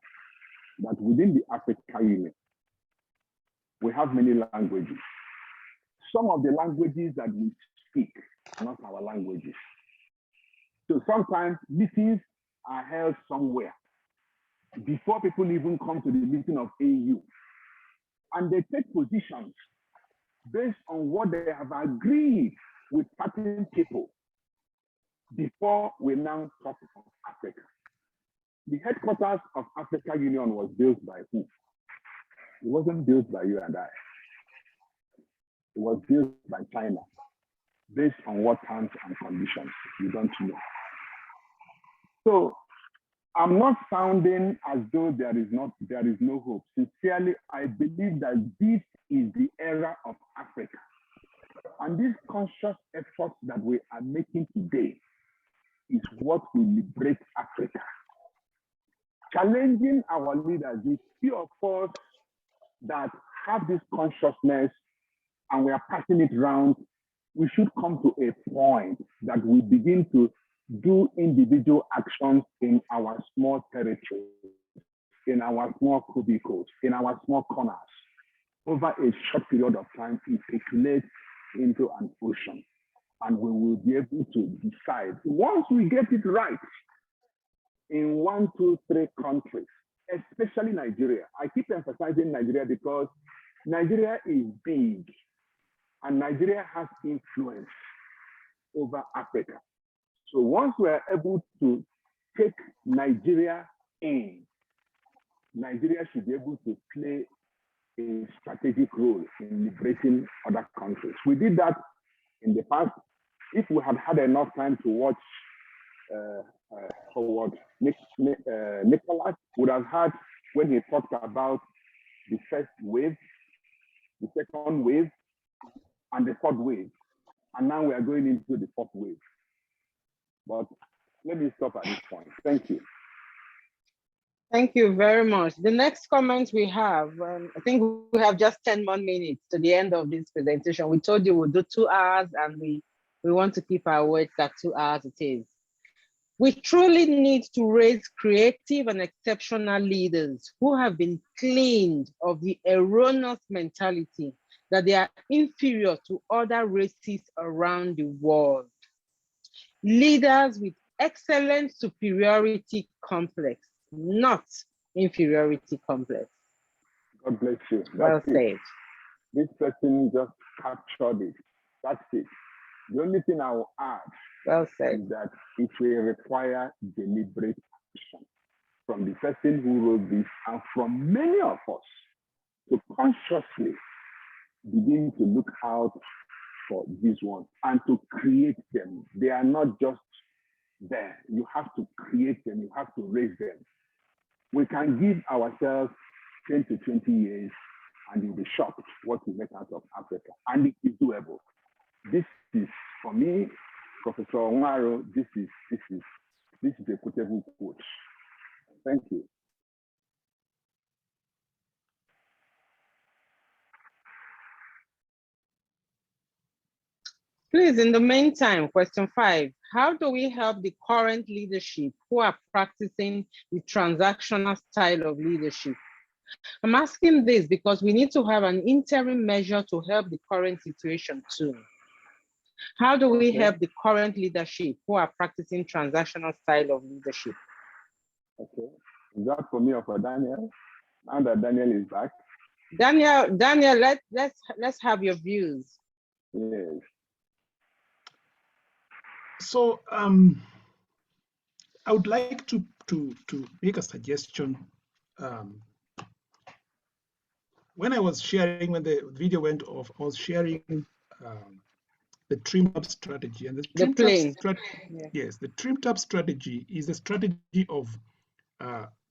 S3: that within the Africa Union, we have many languages. Some of the languages that we speak are not our languages. So sometimes meetings are held somewhere before people even come to the meeting of AU. And they take positions based on what they have agreed with certain people before we now talk of Africa. The headquarters of Africa Union was built by who? It wasn't built by you and I. It was built by China. Based on what terms and conditions? You don't know. So I'm not sounding as though there is no hope. Sincerely, I believe that this is the era of Africa. And this conscious effort that we are making today is what will liberate Africa. Challenging our leaders, the few of us that have this consciousness and we are passing it around, we should come to a point that we begin to do individual actions in our small territories, in our small cubicles, in our small corners. Over a short period of time, it circulates into an ocean. And we will be able to decide, once we get it right, in 1, 2, 3 countries, especially Nigeria. I keep emphasizing Nigeria because Nigeria is big and Nigeria has influence over Africa. So once we are able to take Nigeria in, Nigeria should be able to play a strategic role in liberating other countries. We did that in the past. If we had had enough time to watch Nicholas would have had when he talked about the first wave, the second wave, and the third wave. And now we are going into the fourth wave. But let me stop at this point. Thank you.
S2: Thank you very much. The next comment we have, I think we have just 10 more minutes to the end of this presentation. We told you we'll do 2 hours and we want to keep our words at 2 hours it is. We truly need to raise creative and exceptional leaders who have been cleaned of the erroneous mentality that they are inferior to other races around the world. Leaders with excellent superiority complex, not inferiority complex.
S3: God bless you.
S2: Well said.
S3: This person just captured it. That's it. The only thing I will add is that it will require deliberate action from the person who wrote this and from many of us to consciously begin to look out for these ones and to create them. They are not just there. You have to create them. You have to raise them. We can give ourselves 10 to 20 years and you'll be shocked what we make out of Africa. And it is doable. This is, for me, Professor Ongaro, this is a quotable quote. Thank you.
S2: Please, in the meantime, question 5, how do we help the current leadership who are practicing the transactional style of leadership? I'm asking this because we need to have an interim measure to help the current situation too. How do we help the current leadership who are practicing transactional style of leadership?
S3: Okay, is that for me or for Daniel? Now that Daniel is back.
S2: Daniel, let's have your views.
S3: Yes.
S5: So I would like to make a suggestion. When I was sharing, when the video went off, I was sharing the trimmed up strategy, and the trimmed up strategy. Yeah. Yes, the trimmed up strategy is a strategy of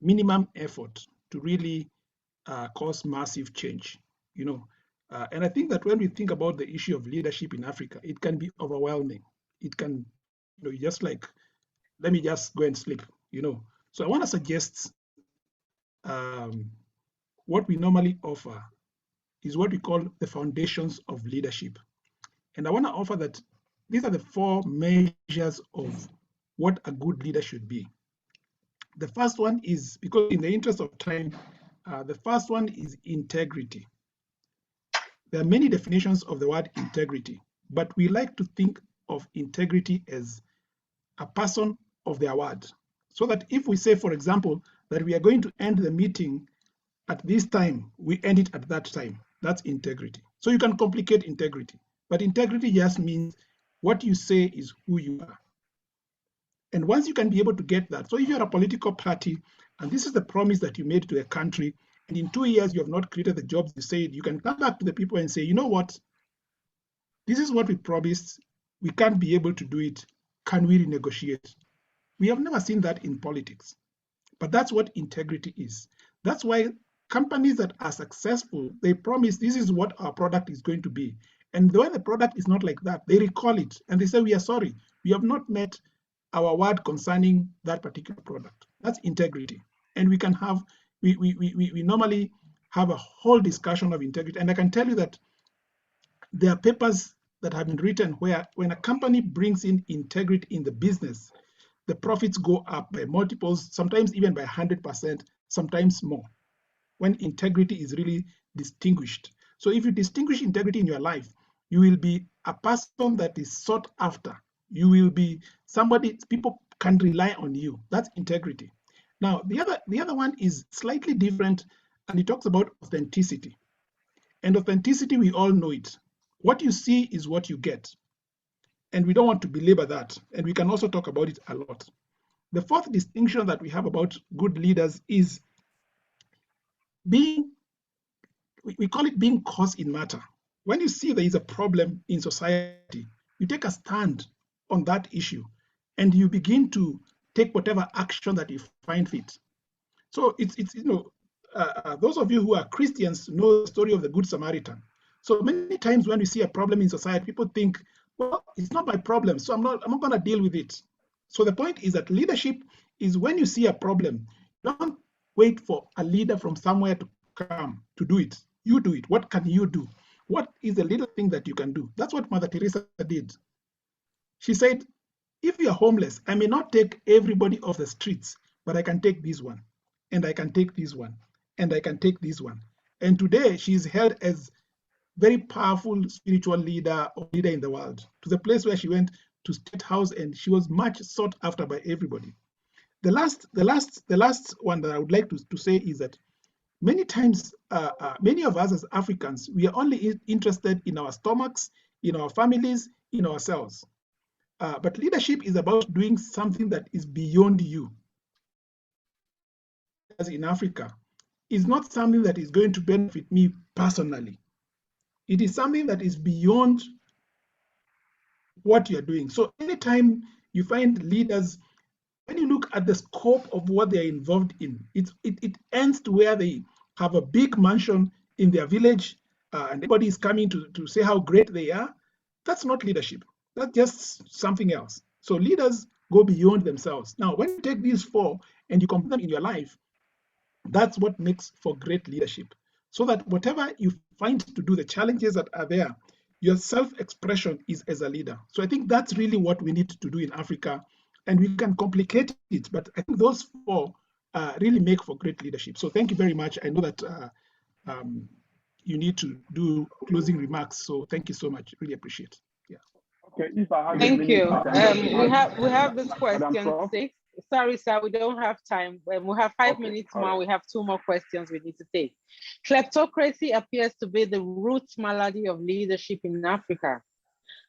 S5: minimum effort to really cause massive change. You know, and I think that when we think about the issue of leadership in Africa, it can be overwhelming. It can, you know, just like, let me just go and sleep. You know, so I want to suggest what we normally offer is what we call the foundations of leadership. And I want to offer that these are the 4 measures of what a good leader should be. The first one is, because in the interest of time, the first one is integrity. There are many definitions of the word integrity, but we like to think of integrity as a person of their word. So that if we say, for example, that we are going to end the meeting at this time, we end it at that time. That's integrity. So you can complicate integrity, but integrity just means what you say is who you are. And once you can be able to get that, so if you're a political party and this is the promise that you made to a country, and in 2 years you have not created the jobs you said, you can come back to the people and say, you know what, this is what we promised, we can't be able to do it, can we renegotiate? We have never seen that in politics, but that's what integrity is. That's why companies that are successful, they promise this is what our product is going to be. And when the product is not like that, they recall it and they say, we are sorry, we have not met our word concerning that particular product. That's integrity. And we can have, we normally have a whole discussion of integrity. And I can tell you that there are papers that have been written where when a company brings in integrity in the business, the profits go up by multiples, sometimes even by 100%, sometimes more, when integrity is really distinguished. So if you distinguish integrity in your life, you will be a person that is sought after. You will be somebody people can rely on you. That's integrity. Now, the other one is slightly different, and it talks about authenticity. And authenticity, we all know it. What you see is what you get. And we don't want to belabor that. And we can also talk about it a lot. The fourth distinction that we have about good leaders is being, we call it being cause in matter. When you see there is a problem in society, you take a stand on that issue and you begin to take whatever action that you find fit. So it's you know, those of you who are Christians know the story of the Good Samaritan. So many times when we see a problem in society, people think, well, it's not my problem, so I'm not going to deal with it. So the point is that leadership is when you see a problem, don't wait for a leader from somewhere to come to do it. You do it. What can you do? What is the little thing that you can do? That's what Mother Teresa did. She said, if you are homeless, I may not take everybody off the streets, but I can take this one, and I can take this one, and I can take this one. And today she is held as very powerful spiritual leader or leader in the world, to the place where she went to State House and she was much sought after by everybody. The last one that I would like to say is that many times, many of us as Africans, we are only interested in our stomachs, in our families, in ourselves. But leadership is about doing something that is beyond you. As in Africa, is not something that is going to benefit me personally. It is something that is beyond what you're doing. So anytime you find leaders, when you look at the scope of what they're involved in, it ends to where they have a big mansion in their village and everybody is coming to say how great they are. That's not leadership. That's just something else. So leaders go beyond themselves. Now, when you take these 4 and you combine them in your life, that's what makes for great leadership. So that whatever you find to do, the challenges that are there, your self-expression is as a leader. So I think that's really what we need to do in Africa. And we can complicate it, but I think those 4 really make for great leadership. So thank you very much. I know that you need to do closing remarks. So thank you so much. Really appreciate it. Yeah.
S3: Okay, if I have
S2: Thank you.
S3: we
S2: We have this question 6. sorry, sir, we don't have time. We have 5 minutes more. Right. We have 2 more questions we need to take. Kleptocracy appears to be the root malady of leadership in Africa.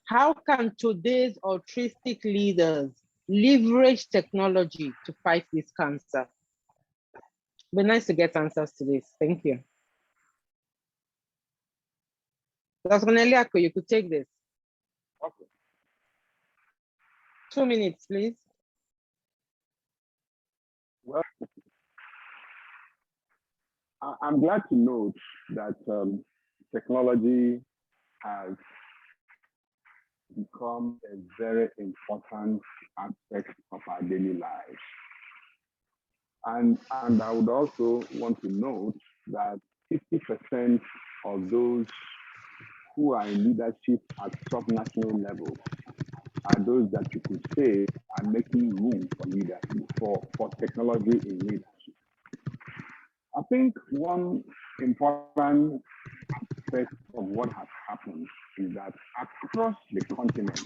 S2: How can today's altruistic leaders leverage technology to fight this cancer? It'd be nice to get answers to this. Thank you. Dr. Neliaku, you could take this.
S3: Okay.
S2: 2 minutes, please.
S3: Well, I'm glad to note that technology has become a very important aspect of our daily lives. And I would also want to note that 50% of those who are in leadership at subnational level are those that you could say are making room for leadership, for technology in leadership. I think one important aspect of what has happened is that across the continent,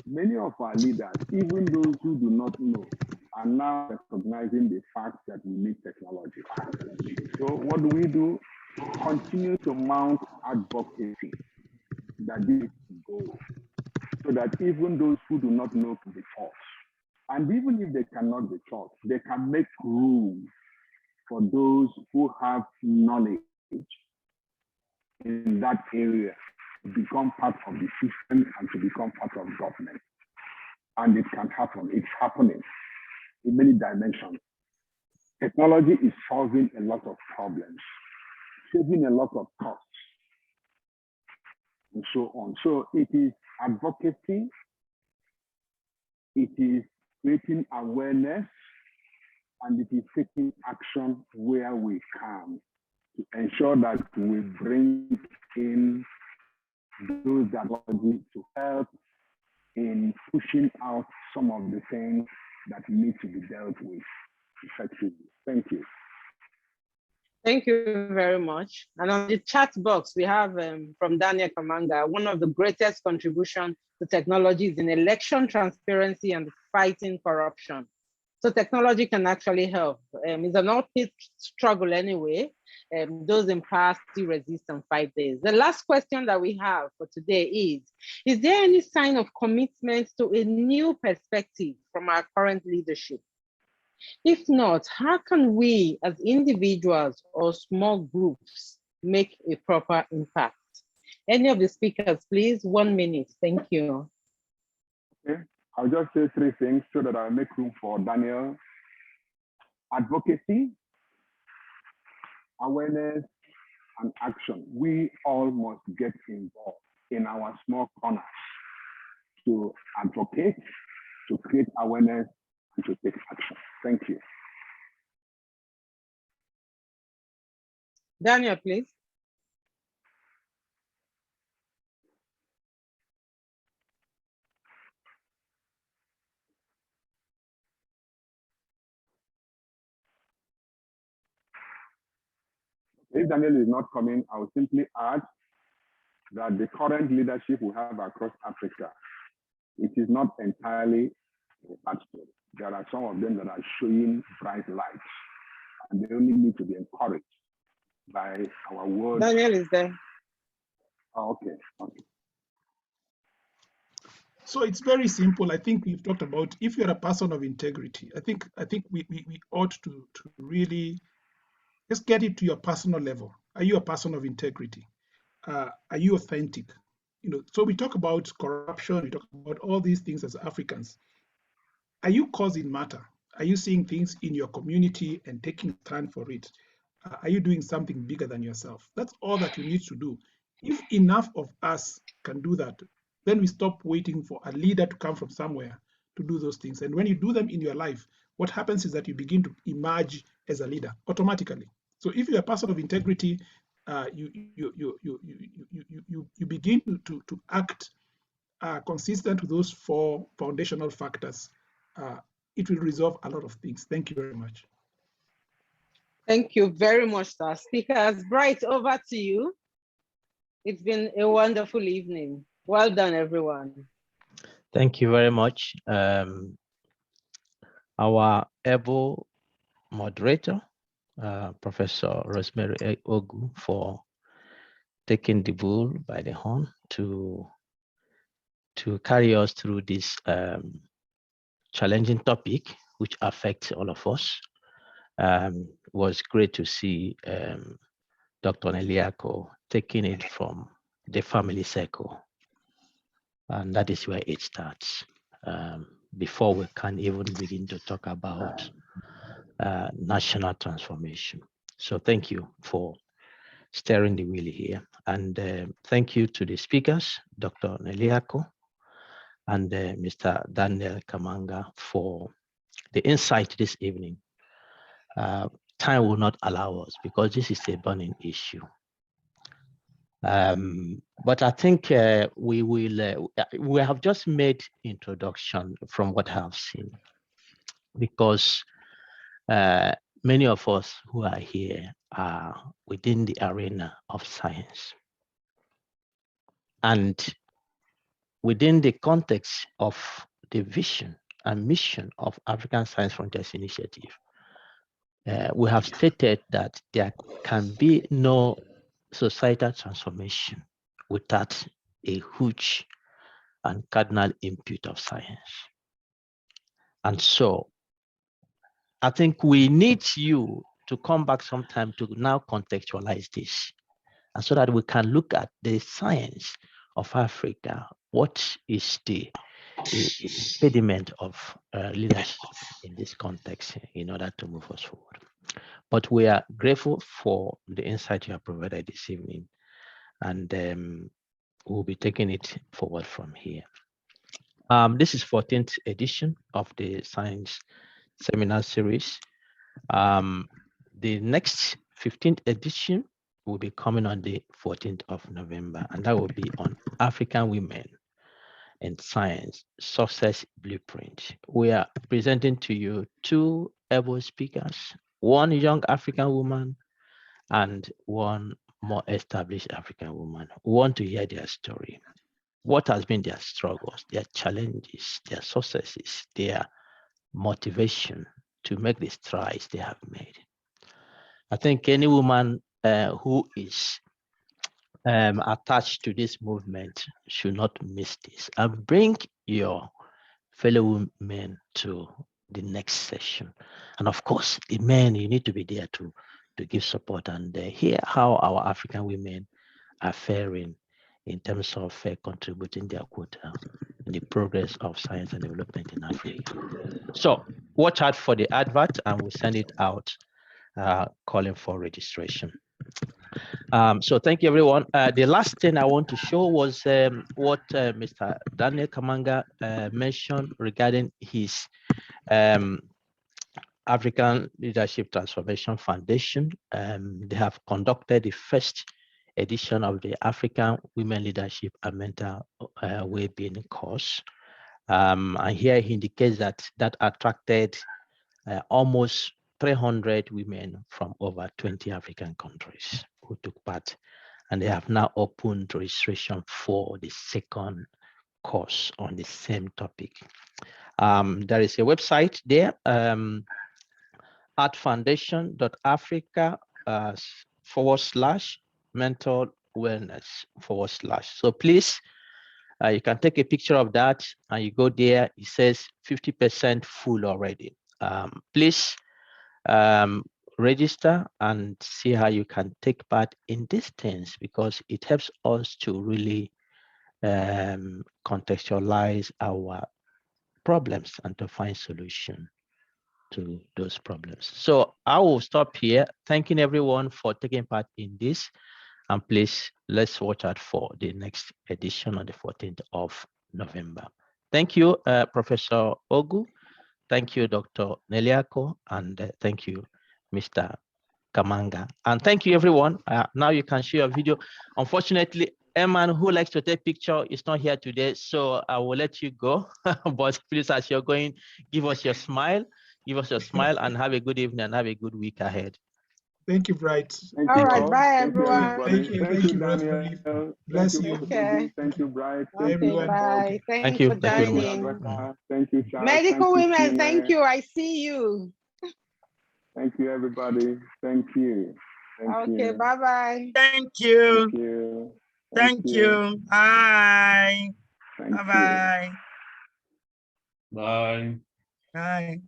S3: many of our leaders, even those who do not know, are now recognizing the fact that we need technology. So what do? Continue to mount advocacy that this goes, so that even those who do not know can be taught. And even if they cannot be taught, they can make room for those who have knowledge in that area to become part of the system and to become part of government. And it can happen. It's happening in many dimensions. Technology is solving a lot of problems, saving a lot of costs, and so on. So it is advocacy, it is creating awareness, and it is taking action where we can to ensure that we bring in those technology to help in pushing out some of the things that need to be dealt with effectively. Thank you.
S2: Thank you very much. And on the chat box, we have from Daniel Kamanga, one of the greatest contributions to technology is in election transparency and fighting corruption. So technology can actually help. It's an uphill struggle anyway. Those in past still resist and fight this. The last question that we have for today is there any sign of commitment to a new perspective from our current leadership? If not, how can we as individuals or small groups make a proper impact? Any of the speakers, please, 1 minute. Thank you.
S3: Okay. I'll just say 3 things so that I'll make room for Daniel. Advocacy, awareness, and action. We all must get involved in our small corners to advocate, to create awareness, and to take action. Thank you.
S2: Daniel, please.
S3: If Daniel is not coming, I will simply add that the current leadership we have across Africa, it is not entirely a bad story. There are some of them that are showing bright lights, and they only need to be encouraged by our words.
S2: Daniel is there.
S3: Oh, okay. Okay.
S5: So it's very simple. I think we've talked about if you're a person of integrity. I think we ought to really just get it to your personal level. Are you a person of integrity? Are you authentic? So we talk about corruption, we talk about all these things as Africans. Are you causing matter? Are you seeing things in your community and taking a stand for it? Are you doing something bigger than yourself? That's all that you need to do. If enough of us can do that, then we stop waiting for a leader to come from somewhere to do those things. And when you do them in your life, what happens is that you begin to emerge as a leader automatically. So if you're a person of integrity, you begin to act consistent with those 4 foundational factors. It will resolve a lot of things. Thank you very much.
S2: Thank you very much, sir. Speakers, Bright, over to you. It's been a wonderful evening. Well done, everyone.
S1: Thank you very much. our able moderator, Professor Rosemary Ogu, for taking the bull by the horn to carry us through this challenging topic, which affects all of us. Was great to see Dr. Neliaku taking it from the family circle. And that is where it starts. Before we can even begin to talk about national transformation. So thank you for steering the wheel here. And thank you to the speakers, Dr. Neliaku and Mr. Daniel Kamanga, for the insight this evening. Time will not allow us because this is a burning issue. But I think we have just made introduction from what I have seen, because many of us who are here are within the arena of science. And within the context of the vision and mission of African Science Frontiers Initiative, we have stated that there can be no societal transformation without a huge and cardinal input of science. And so I think we need you to come back sometime to now contextualize this, and so that we can look at the science of Africa. What is the impediment of leadership in this context in order to move us forward? But we are grateful for the insight you have provided this evening, and we'll be taking it forward from here. This is 14th edition of the Science Seminar Series. The next 15th edition will be coming on the 14th of November, and that will be on African women in science, success blueprint. We are presenting to you two able speakers, one young African woman and one more established African woman. We want to hear their story. What has been their struggles, their challenges, their successes, their motivation to make the strides they have made. I think any woman who is attached to this movement should not miss this, and bring your fellow women to the next session. And of course, the men, you need to be there to give support and hear how our African women are faring in terms of contributing their quota in the progress of science and development in Africa. So watch out for the advert, and we'll send it out calling for registration. So thank you, everyone. The last thing I want to show was what Mr. Daniel Kamanga mentioned regarding his African Leadership Transformation Foundation. They have conducted the first edition of the African Women Leadership and Mental Wellbeing course. And here he indicates that attracted almost 300 women from over 20 African countries who took part, and they have now opened registration for the second course on the same topic. There is a website there, artfoundation.africa/mental wellness/. So please, you can take a picture of that and you go there. It says 50% full already. Please register and see how you can take part in these things, because it helps us to really contextualize our problems and to find solution to those problems. So I will stop here, thanking everyone for taking part in this. And please, let's watch out for the next edition on the 14th of November. Thank you, Professor Ogu. Thank you, Dr. Neliaku, and thank you, Mr. Kamanga. And thank you, everyone. Now you can share your video. Unfortunately, Eman, who likes to take picture, is not here today, so I will let you go. But please, as you're going, give us your smile, and have a good evening and have a good week ahead.
S5: Thank you, Bright.
S3: Thank
S2: All
S3: you
S2: right,
S3: all.
S2: bye,
S3: Thank you,
S2: everyone.
S3: everybody.
S5: Thank you,
S3: Daniel.
S5: Rosemary.
S3: Thank
S5: Bless
S3: you,
S5: you.
S3: Professor D. Thank you, Bright. Thank
S2: Okay,
S3: you,
S5: Everyone.
S2: bye.
S5: Okay.
S2: Thanks
S1: Thank you.
S2: for
S1: Thank you very much.
S2: joining.
S3: Thank you, Charles.
S2: Medical
S3: Thank you,
S2: women, thank
S3: Chinwe.
S2: you. I see you.
S3: Thank you, everybody. Thank you. Thank
S2: Okay,
S3: you.
S2: bye-bye.
S6: Thank you.
S3: Thank you.
S6: Thank you. Bye.
S3: Thank you.
S6: Bye-bye.
S7: Bye.
S6: Bye.